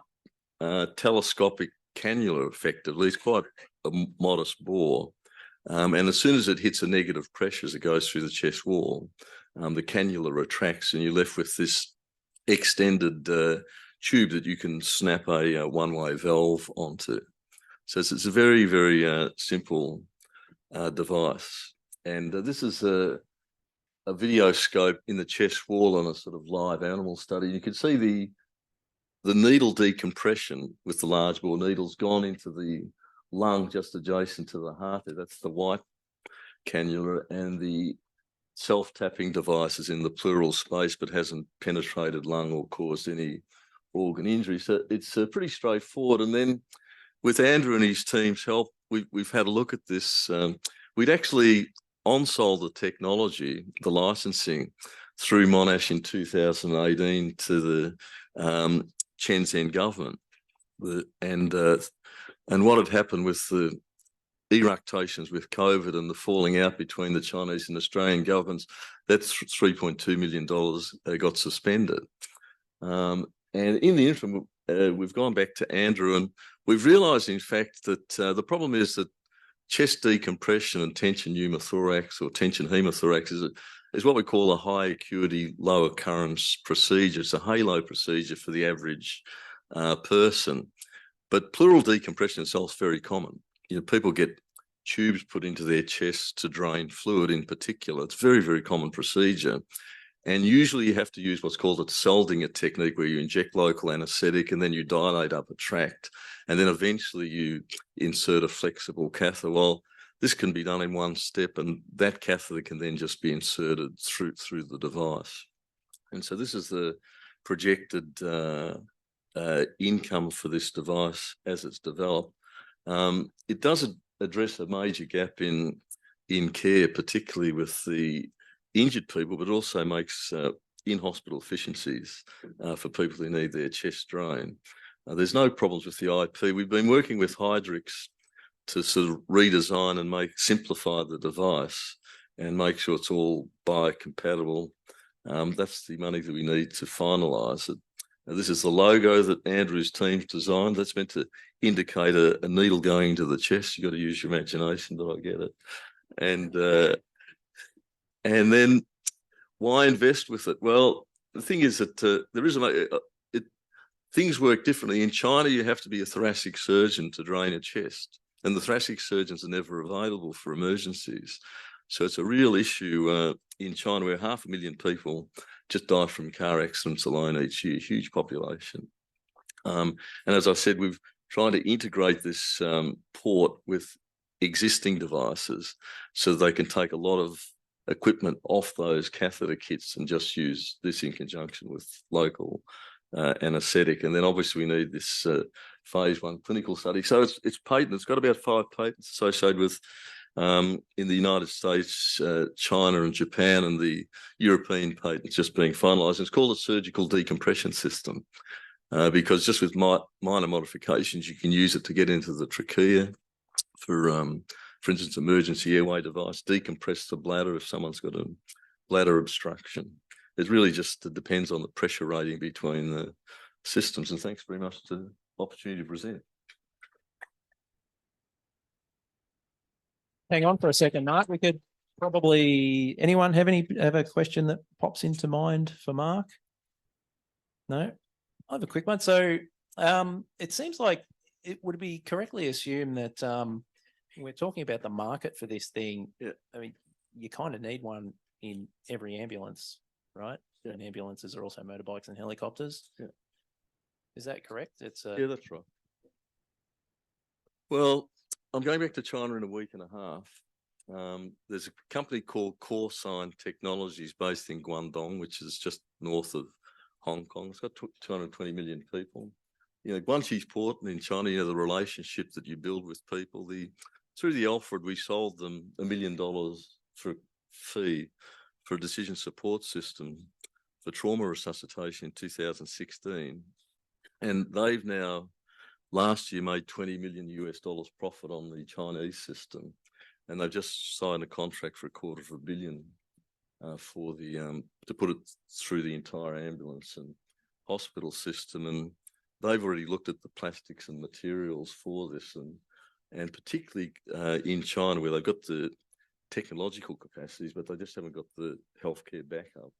telescopic cannula, effectively. It's quite a modest bore. And as soon as it hits a negative pressure as it goes through the chest wall, the cannula retracts and you're left with this extended tube that you can snap a one-way valve onto. So it's a very, very simple device. And this is a video scope in the chest wall on a sort of live animal study. You can see the needle decompression with the large bore needles gone into the lung just adjacent to the heart there. That's the white cannula, and the self-tapping device is in the pleural space but hasn't penetrated lung or caused any organ injury. So it's pretty straightforward. And then with Andrew and his team's help, we've had a look at this. We'd actually on-sold the technology, the licensing, through Monash in 2018 to the Shenzhen government. And what had happened with the eructations with COVID and the falling out between the Chinese and Australian governments, that's $3.2 million got suspended. And in the interim, we've gone back to Andrew and we've realised, in fact, that the problem is that chest decompression and tension pneumothorax or tension hemothorax is what we call a high acuity, low occurrence procedure. It's a halo procedure for the average person. But pleural decompression itself is very common. People get tubes put into their chest to drain fluid in particular. It's a very, very common procedure. And usually you have to use what's called a Seldinger technique, where you inject local anaesthetic and then you dilate up a tract. And then eventually you insert a flexible catheter. Well, this can be done in one step, and that catheter can then just be inserted through the device. And so this is the projected income for this device as it's developed. It does address a major gap in care, particularly with the injured people, but also makes in-hospital efficiencies for people who need their chest drained. There's no problems with the IP. We've been working with Hydrix to sort of redesign and simplify the device and make sure it's all biocompatible. That's the money that we need to finalise it. Now, this is the logo that Andrew's team's designed. That's meant to indicate a needle going into the chest. You've got to use your imagination, but I get it. And then why invest with it? Well, the thing is that there is things work differently. In China, you have to be a thoracic surgeon to drain a chest, and the thoracic surgeons are never available for emergencies. So it's a real issue in China, where 500,000 people just die from car accidents alone each year, huge population. And as I said, we've tried to integrate this port with existing devices so that they can take a lot of equipment off those catheter kits and just use this in conjunction with local anaesthetic. And then obviously we need this phase 1 clinical study. So it's patent. It's got about 5 patents associated with in the United States, China and Japan, and the European patents just being finalised. It's called a surgical decompression system. because just with minor modifications, you can use it to get into the trachea for instance, emergency airway device, decompress the bladder if someone's got a bladder obstruction. It really just depends on the pressure rating between the systems. And thanks very much for the opportunity to present. Hang on for a second, Mark. We could probably, anyone have a question that pops into mind for Mark? No? I have a quick one. So it seems like it would be correctly assumed that we're talking about the market for this thing. Yeah. I mean, you kind of need one in every ambulance, right? Yeah. And ambulances are also motorbikes and helicopters. Yeah. Is that correct? Yeah, that's right. Well, I'm going back to China in a week and a half. There's a company called CoreSign Technologies based in Guangdong, which is just north of Hong Kong. It's got 220 million people. You know, Guangxi's important in China, you know, the relationship that you build with people. Through the Alfred, we sold them $1 million for a fee for a decision support system for trauma resuscitation in 2016. And they've now, last year, made $20 million profit on the Chinese system. And they've just signed a contract for $250 million for the to put it through the entire ambulance and hospital system. And they've already looked at the plastics and materials for this, and particularly in China, where they've got the technological capacities, but they just haven't got the healthcare backup.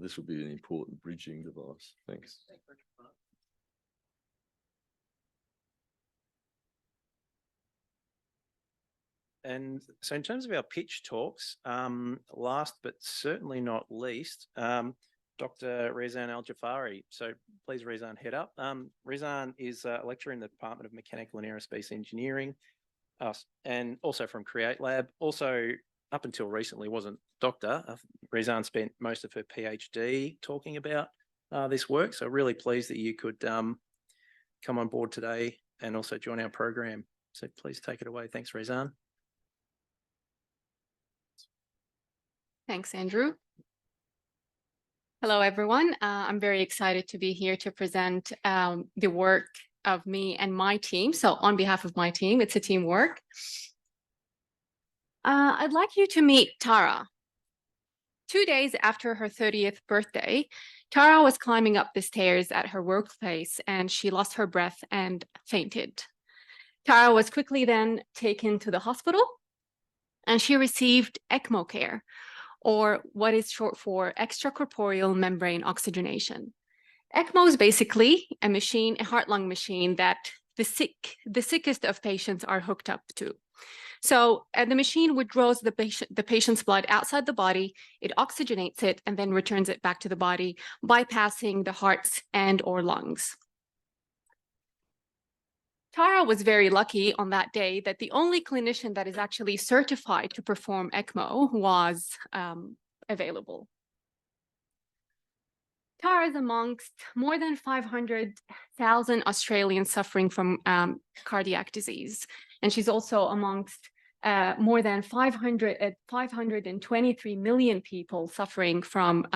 This will be an important bridging device. Thanks. And so in terms of our pitch talks, last but certainly not least, Dr. Rezan Al-Jafari. So please, Rezan, head up. Rezan is a lecturer in the Department of Mechanical and Aerospace Engineering, and also from Create Lab. Also, up until recently, wasn't doctor. Rezan spent most of her PhD talking about this work. So really pleased that you could come on board today and also join our program. So please take it away. Thanks, Rezan. Thanks, Andrew. Hello, everyone. I'm very excited to be here to present the work of me and my team. So on behalf of my team, it's a teamwork. I'd like you to meet Tara. 2 days after her 30th birthday, Tara was climbing up the stairs at her workplace and she lost her breath and fainted. Tara was quickly then taken to the hospital and she received ECMO care, or what is short for extracorporeal membrane oxygenation. ECMO is basically a machine, a heart-lung machine that the sickest of patients are hooked up to. So the machine withdraws the patient's blood outside the body, it oxygenates it, and then returns it back to the body, bypassing the hearts and or lungs. Tara was very lucky on that day that the only clinician that is actually certified to perform ECMO was available. Tara is amongst more than 500,000 Australians suffering from cardiac disease. And she's also amongst more than 523 million people suffering from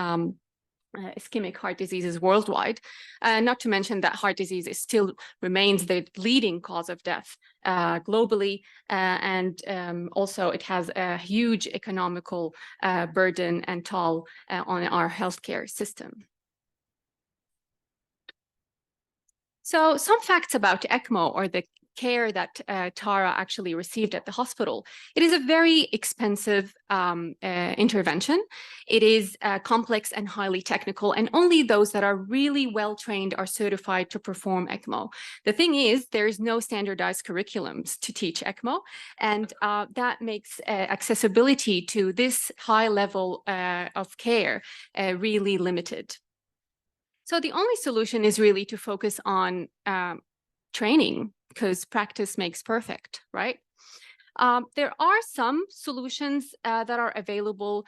ischemic heart diseases worldwide, not to mention that heart disease still remains the leading cause of death globally, and also it has a huge economical burden and toll on our healthcare system. So some facts about ECMO, or the care that Tara actually received at the hospital. It is a very expensive intervention. It is complex and highly technical, and only those that are really well trained are certified to perform ECMO. The thing is, there is no standardized curriculums to teach ECMO, and that makes accessibility to this high level of care really limited. So the only solution is really to focus on training, because practice makes perfect, right? There are some solutions that are available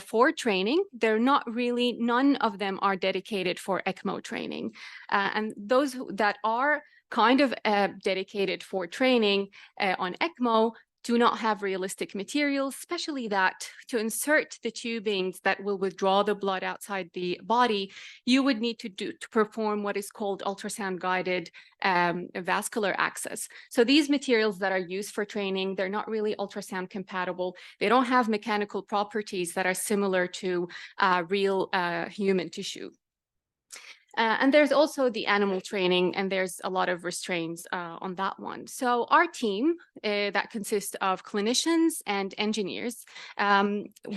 for training. They're not really, none of them are dedicated for ECMO training. And those that are kind of dedicated for training on ECMO do not have realistic materials, especially that to insert the tubings that will withdraw the blood outside the body, you would need to perform what is called ultrasound guided vascular access. So these materials that are used for training, they're not really ultrasound compatible. They don't have mechanical properties that are similar to real human tissue. And there's also the animal training, and there's a lot of restraints on that one. So our team that consists of clinicians and engineers,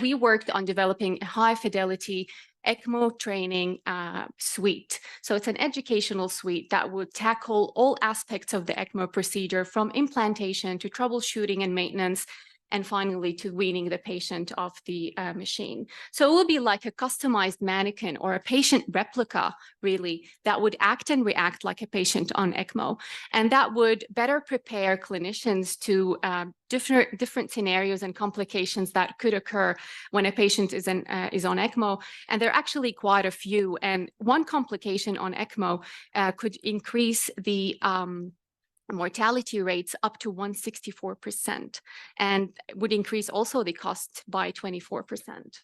we worked on developing a high fidelity ECMO training suite. So it's an educational suite that would tackle all aspects of the ECMO procedure, from implantation to troubleshooting and maintenance, and finally to weaning the patient off the machine. So it will be like a customized mannequin or a patient replica, really, that would act and react like a patient on ECMO. And that would better prepare clinicians to different scenarios and complications that could occur when a patient is on ECMO. And there are actually quite a few. And one complication on ECMO could increase the mortality rates up to 164%, and would increase also the cost by 24%.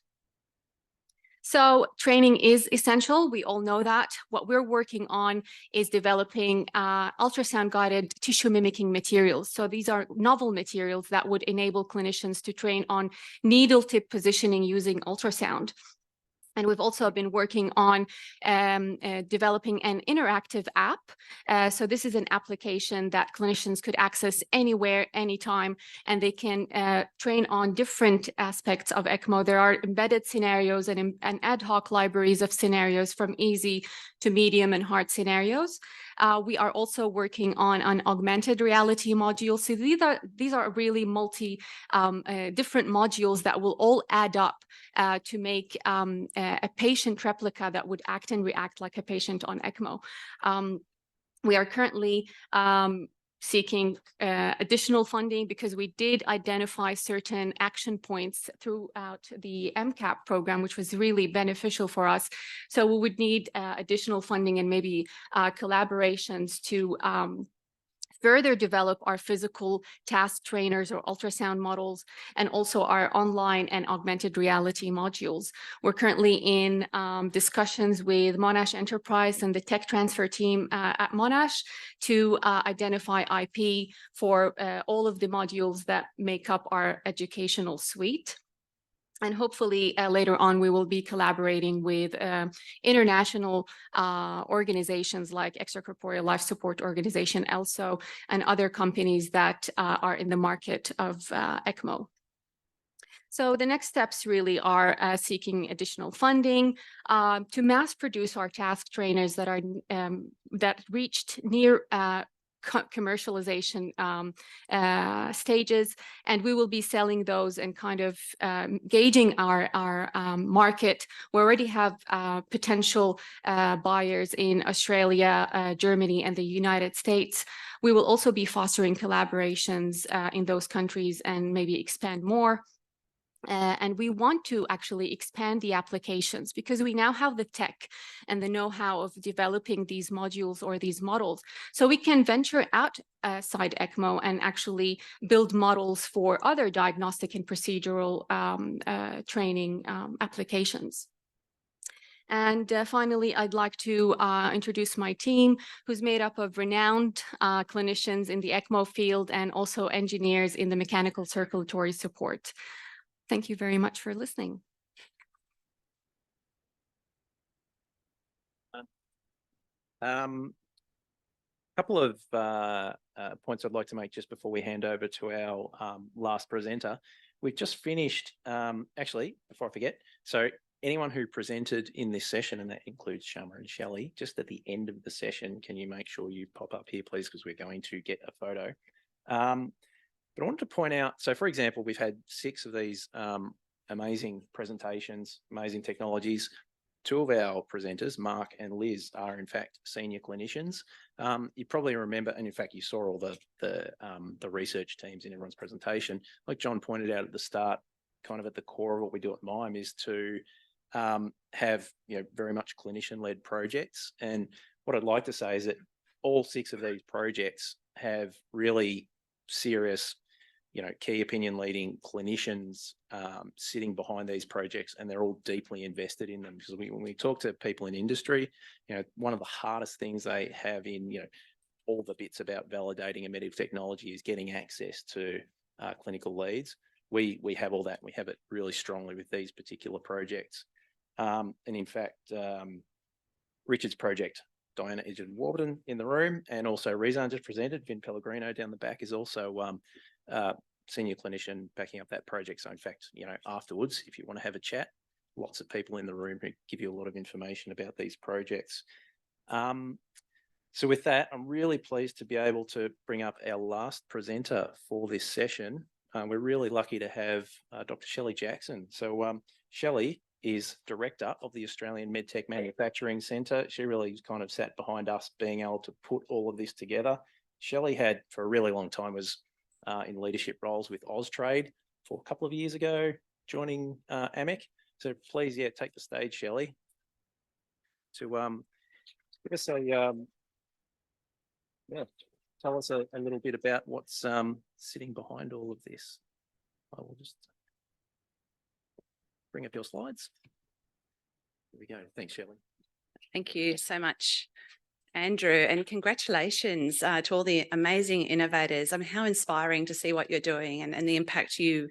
So training is essential. We all know that. What we're working on is developing ultrasound-guided tissue mimicking materials. So these are novel materials that would enable clinicians to train on needle tip positioning using ultrasound. And we've also been working on developing an interactive app. So this is an application that clinicians could access anywhere, anytime, and they can train on different aspects of ECMO. There are embedded scenarios and ad hoc libraries of scenarios, from easy to medium and hard scenarios. We are also working on an augmented reality module. So these are really different modules that will all add up to make a patient replica that would act and react like a patient on ECMO. We are currently seeking additional funding because we did identify certain action points throughout the MCAP program, which was really beneficial for us. So we would need additional funding and maybe collaborations to further develop our physical task trainers or ultrasound models, and also our online and augmented reality modules. We're currently in discussions with Monash Enterprise and the tech transfer team at Monash to identify IP for all of the modules that make up our educational suite. And hopefully later on, we will be collaborating with international organizations like Extracorporeal Life Support Organization, ELSO, and other companies that are in the market of ECMO. So the next steps really are seeking additional funding to mass produce our task trainers that are that reached near commercialization stages, and we will be selling those and kind of gauging our market. We already have potential buyers in Australia, Germany, and the United States. We will also be fostering collaborations in those countries and maybe expand more. And we want to actually expand the applications because we now have the tech and the know-how of developing these modules or these models. So we can venture outside ECMO and actually build models for other diagnostic and procedural training applications. And finally, I'd like to introduce my team, who's made up of renowned clinicians in the ECMO field and also engineers in the mechanical circulatory support. Thank you very much for listening. Couple of points I'd like to make just before we hand over to our last presenter. We've just finished, actually, before I forget, so anyone who presented in this session, and that includes Shama and Shelley, just at the end of the session, can you make sure you pop up here, please, because we're going to get a photo. But I wanted to point out, so for example, we've had 6 of these amazing presentations, amazing technologies. 2 of our presenters, Mark and Liz, are in fact senior clinicians. You probably remember, and in fact, you saw all the research teams in everyone's presentation. Like John pointed out at the start, kind of at the core of what we do at MIME is to have very much clinician-led projects. And what I'd like to say is that all 6 of these projects have really serious key opinion leading clinicians sitting behind these projects, and they're all deeply invested in them. Because when we talk to people in industry, one of the hardest things they have in, all the bits about validating a medical technology is getting access to clinical leads. We have all that. We have it really strongly with these particular projects. And in fact, Richard's project, Diana Edgerton-Warburton in the room, and also Rezan just presented, Vin Pellegrino down the back is also senior clinician backing up that project. So in fact, afterwards, if you want to have a chat, lots of people in the room who give you a lot of information about these projects. So with that, I'm really pleased to be able to bring up our last presenter for this session. We're really lucky to have Dr. Shelley Jackson. So Shelley is Director of the Australian MedTech Manufacturing Centre. She really kind of sat behind us being able to put all of this together. Shelley had, for a really long time, was in leadership roles with Austrade for a couple of years ago, joining AMEC. So please, take the stage, Shelley, to give us tell us a little bit about what's sitting behind all of this. I will just bring up your slides. There we go. Thanks, Shelley. Thank you so much, Andrew, and congratulations to all the amazing innovators. I mean, how inspiring to see what you're doing and the impact you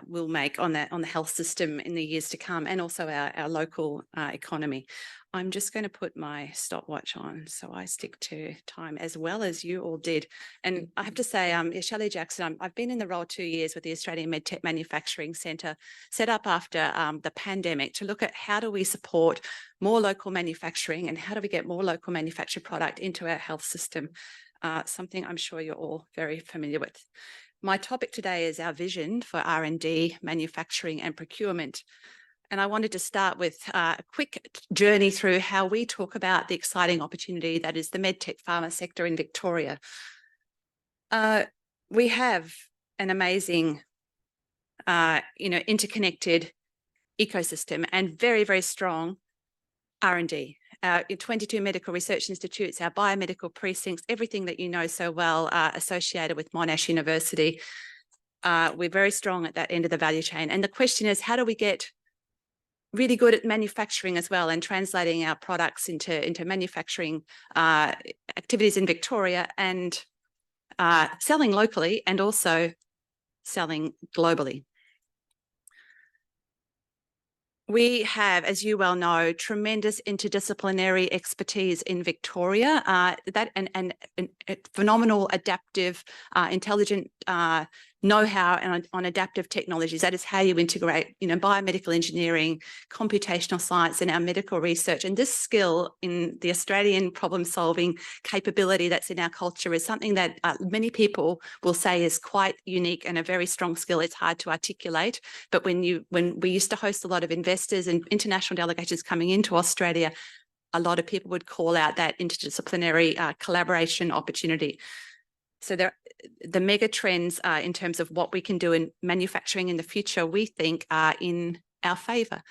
will make on the health system in the years to come, and also our local economy. I'm just going to put my stopwatch on so I stick to time as well as you all did. And I have to say, Shelley Jackson, I've been in the role 2 years with the Australian MedTech Manufacturing Centre, set up after the pandemic to look at how do we support more local manufacturing and how do we get more local manufactured product into our health system, something I'm sure you're all very familiar with. My topic today is our vision for R&D, manufacturing and procurement. And I wanted to start with a quick journey through how we talk about the exciting opportunity that is the medtech pharma sector in Victoria. We have an amazing, interconnected ecosystem and very, very strong R&D. 22 medical research institutes, our biomedical precincts, everything that you know so well associated with Monash University. We're very strong at that end of the value chain. And the question is, how do we get really good at manufacturing as well and translating our products into manufacturing activities in Victoria and selling locally and also selling globally? We have, as you well know, tremendous interdisciplinary expertise in Victoria, and phenomenal adaptive, intelligent know-how on adaptive technologies. That is how you integrate, biomedical engineering, computational science, and our medical research. And this skill in the Australian problem-solving capability that's in our culture is something that many people will say is quite unique and a very strong skill. It's hard to articulate, but when we used to host a lot of investors and international delegations coming into Australia, a lot of people would call out that interdisciplinary collaboration opportunity. So the mega trends in terms of what we can do in manufacturing in the future, we think are in our favour.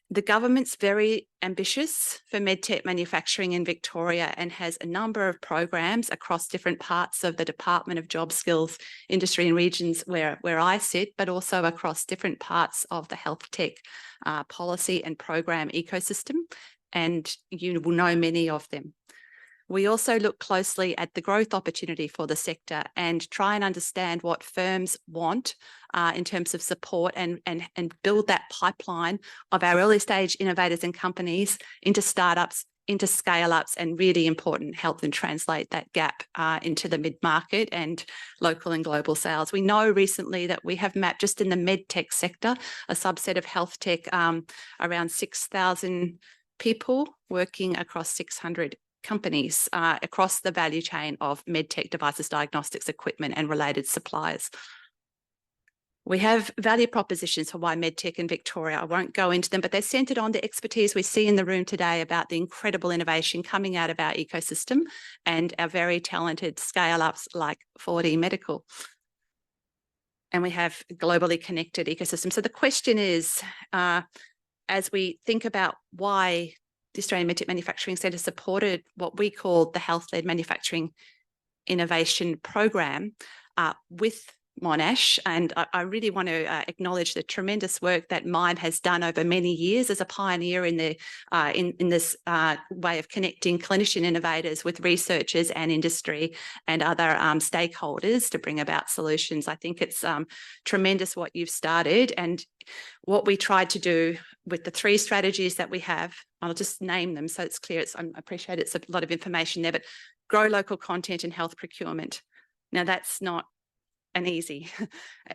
The government's very ambitious for medtech manufacturing in Victoria and has a number of programs across different parts of the Department of Job Skills, Industry and Regions where I sit, but also across different parts of the health tech policy and program ecosystem. And you will know many of them. We also look closely at the growth opportunity for the sector and try and understand what firms want in terms of support and build that pipeline of our early stage innovators and companies into startups, into scale-ups, and really important, help them translate that gap into the mid-market and local and global sales. We know recently that we have mapped just in the medtech sector, a subset of health tech, around 6,000 people working across 600 companies across the value chain of medtech devices, diagnostics, equipment, and related suppliers. We have value propositions for why medtech in Victoria. I won't go into them, but they're centred on the expertise we see in the room today about the incredible innovation coming out of our ecosystem and our very talented scale-ups like 4D Medical. And we have globally connected ecosystems. So the question is, as we think about why the Australian MedTech Manufacturing Centre supported what we call the Health-Led Manufacturing Innovation Program, with Monash, and I really want to acknowledge the tremendous work that MIME has done over many years as a pioneer in the in this way of connecting clinician innovators with researchers and industry and other stakeholders to bring about solutions. I think it's tremendous what you've started, and what we tried to do with the 3 strategies that we have. I'll just name them so it's clear. I appreciate it's a lot of information there, but grow local content and health procurement. Now that's not an easy,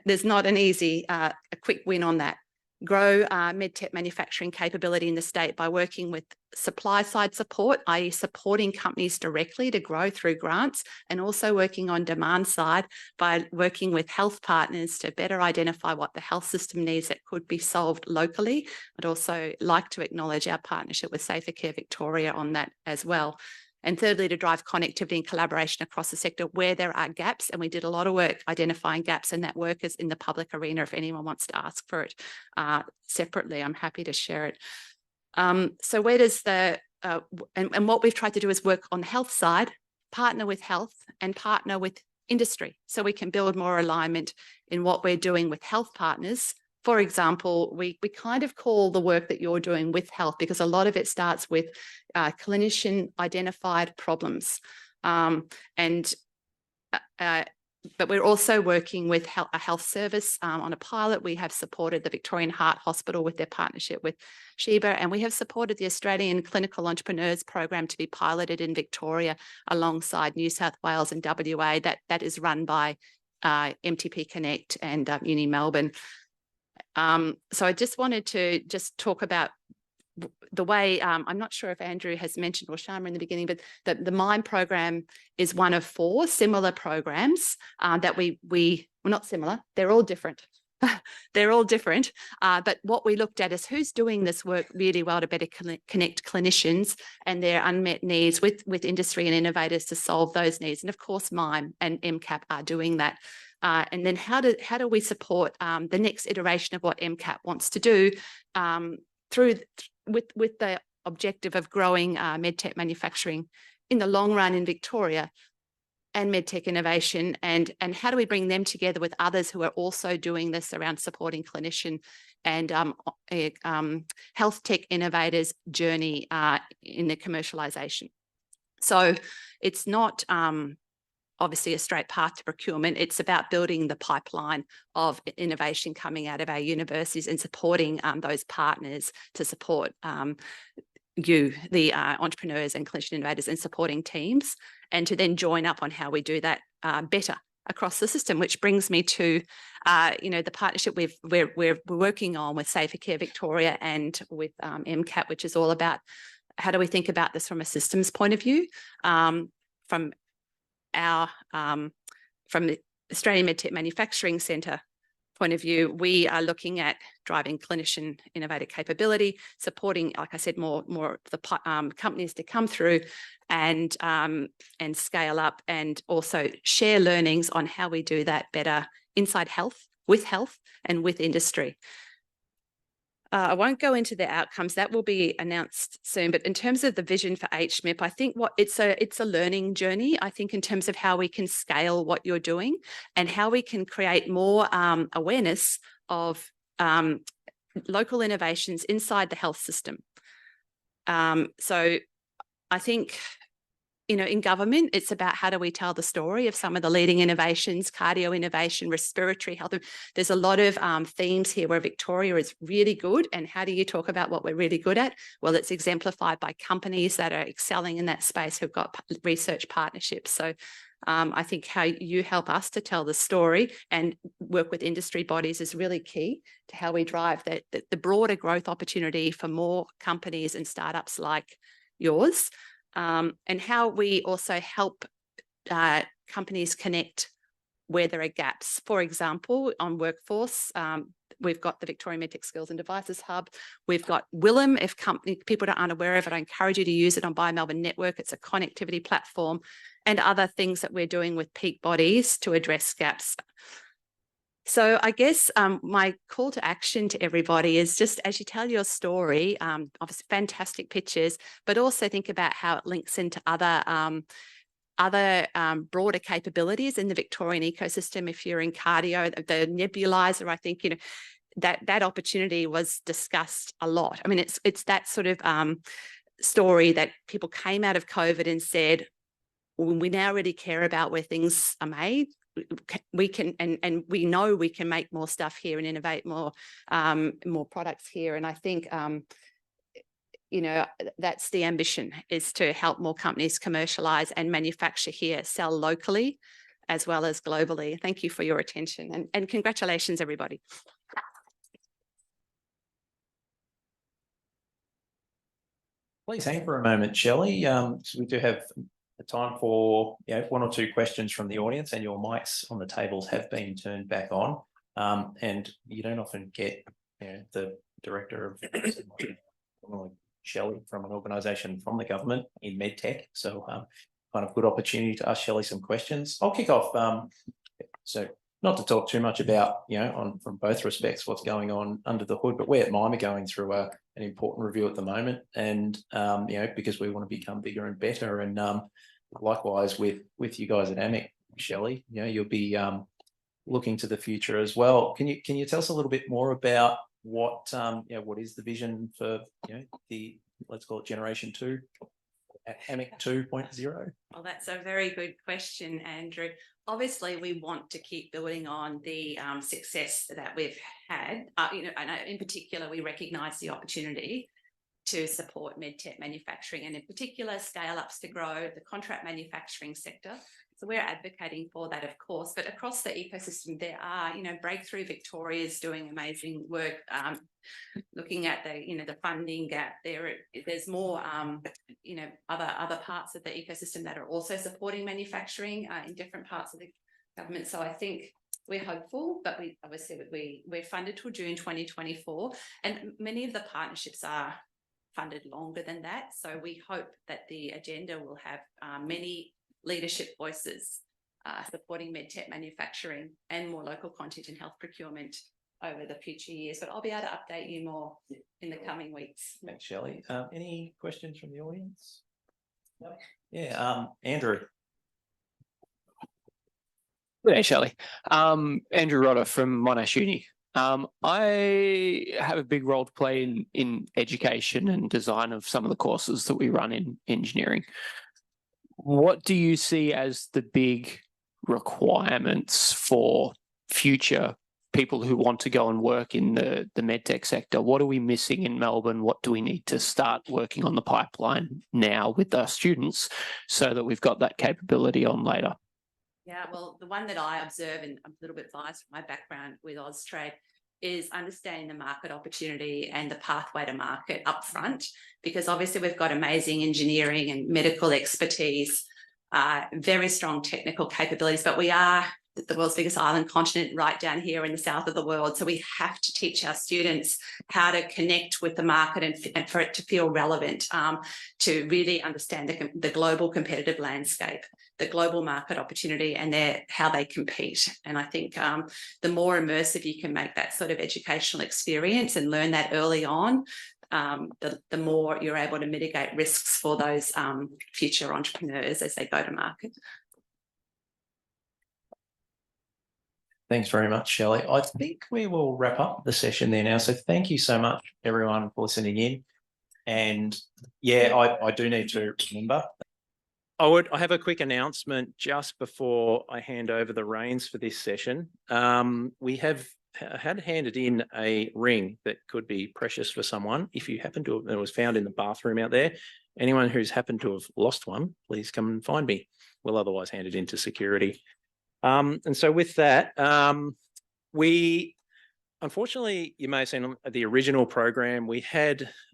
there's not an easy, a quick win on that. Grow medtech manufacturing capability in the state by working with supply side support, i.e. supporting companies directly to grow through grants, and also working on demand side by working with health partners to better identify what the health system needs that could be solved locally. I'd also like to acknowledge our partnership with Safer Care Victoria on that as well. And thirdly, to drive connectivity and collaboration across the sector where there are gaps. And we did a lot of work identifying gaps, and that work is in the public arena. If anyone wants to ask for it separately, I'm happy to share it. So where does and what we've tried to do is work on the health side, partner with health and partner with industry, so we can build more alignment in what we're doing with health partners. For example, we kind of call the work that you're doing with health, because a lot of it starts with clinician identified problems. But we're also working with a health service on a pilot. We have supported the Victorian Heart Hospital with their partnership with Sheba, and we have supported the Australian Clinical Entrepreneurs Program to be piloted in Victoria alongside New South Wales and WA. That is run by MTP Connect and Uni Melbourne. So I just wanted to talk about the way, I'm not sure if Andrew has mentioned or Sharma in the beginning, but the MIME program is one of 4 similar programs that well, not similar, they're all different. They're all different. But what we looked at is who's doing this work really well to better connect clinicians and their unmet needs with industry and innovators to solve those needs. And of course, MIME and MCAP are doing that. And then how do we support the next iteration of what MCAP wants to do with the objective of growing medtech manufacturing in the long run in Victoria and medtech innovation, and how do we bring them together with others who are also doing this around supporting clinician and health tech innovators' journey in the commercialisation. So it's not obviously a straight path to procurement. It's about building the pipeline of innovation coming out of our universities and supporting those partners to support the entrepreneurs and clinician innovators, and supporting teams, and to then join up on how we do that better across the system, which brings me to the partnership we're working on with Safer Care Victoria and with MCAP, which is all about how do we think about this from a systems point of view. From the Australian MedTech Manufacturing Centre point of view, we are looking at driving clinician innovative capability, supporting, like I said, more of the companies to come through and scale up, and also share learnings on how we do that better inside health, and with industry. I won't go into the outcomes, that will be announced soon, but in terms of the vision for HMIP, I think it's a learning journey. I think in terms of how we can scale what you're doing and how we can create more awareness of local innovations inside the health system. So I think, in government, it's about how do we tell the story of some of the leading innovations, cardio innovation, respiratory health. There's a lot of themes here where Victoria is really good. And how do you talk about what we're really good at? Well, it's exemplified by companies that are excelling in that space who've got research partnerships. So I think how you help us to tell the story and work with industry bodies is really key to how we drive the broader growth opportunity for more companies and startups like yours. And how we also help companies connect where there are gaps. For example, on workforce, we've got the Victorian MedTech Skills and Devices Hub. We've got Willem. If people aren't aware of it, I encourage you to use it on BioMelbourne Network. It's a connectivity platform, and other things that we're doing with peak bodies to address gaps. So I guess my call to action to everybody is just as you tell your story, obviously fantastic pictures, but also think about how it links into other other broader capabilities in the Victorian ecosystem. If you're in cardio, the nebulizer, I think, that opportunity was discussed a lot. I mean, it's that sort of story that people came out of COVID and said, we now really care about where things are made. We can, and we know we can make more stuff here and innovate more products here. And I think, that's the ambition, is to help more companies commercialize and manufacture here, sell locally as well as globally. Thank you for your attention, and congratulations, everybody. Please hang for a moment, Shelley. So we do have a time for 1 or 2 questions from the audience, and your mics on the tables have been turned back on. And you don't often get the director of Shelley from an organisation from the government in medtech, so kind of good opportunity to ask Shelley some questions. I'll kick off. So not to talk too much about from both respects what's going on under the hood, but we at MIME are going through an important review at the moment, and because we want to become bigger and better, and likewise with you guys at AMIC, Shelley, you'll be looking to the future as well. Can you tell us a little bit more about what is the vision for the, let's call it generation 2, AMIC 2.0? Well, that's a very good question, Andrew. Obviously, we want to keep building on the success that we've had. And in particular, we recognise the opportunity to support medtech manufacturing, and in particular, scale-ups to grow the contract manufacturing sector. So we're advocating for that, of course, but across the ecosystem, there are, Breakthrough Victoria is doing amazing work, looking at the funding gap. There's more, other parts of the ecosystem that are also supporting manufacturing in different parts of the government. So I think we're hopeful, but we're funded till June 2024, and many of the partnerships are funded longer than that. So we hope that the agenda will have many leadership voices supporting medtech manufacturing and more local content and health procurement over the future years. But I'll be able to update you more in the coming weeks. Thanks, Shelley. Any questions from the audience? No? Yeah, Andrew. Good day, Shelley. Andrew Rodder from Monash Uni. I have a big role to play in education and design of some of the courses that we run in engineering. What do you see as the big requirements for future people who want to go and work in the medtech sector? What are we missing in Melbourne? What do we need to start working on the pipeline now with our students so that we've got that capability on later? Yeah, well, the one that I observe, and I'm a little bit biased from my background with Austrade, is understanding the market opportunity and the pathway to market upfront, because obviously we've got amazing engineering and medical expertise, very strong technical capabilities, but we are the world's biggest island continent right down here in the south of the world. So we have to teach our students how to connect with the market and for it to feel relevant, to really understand the global competitive landscape, the global market opportunity, and how they compete. And I think the more immersive you can make that sort of educational experience and learn that early on, the more you're able to mitigate risks for those future entrepreneurs as they go to market. Thanks very much, Shelley. I think we will wrap up the session there now. So thank you so much, everyone, for listening in. And yeah, I do need to remember. I have a quick announcement just before I hand over the reins for this session. We have had handed in a ring that could be precious for someone. If you happen to, it was found in the bathroom out there. Anyone who's happened to have lost one, please come and find me. We'll otherwise hand it into security. And so with that, we, unfortunately, you may have seen the original program, we had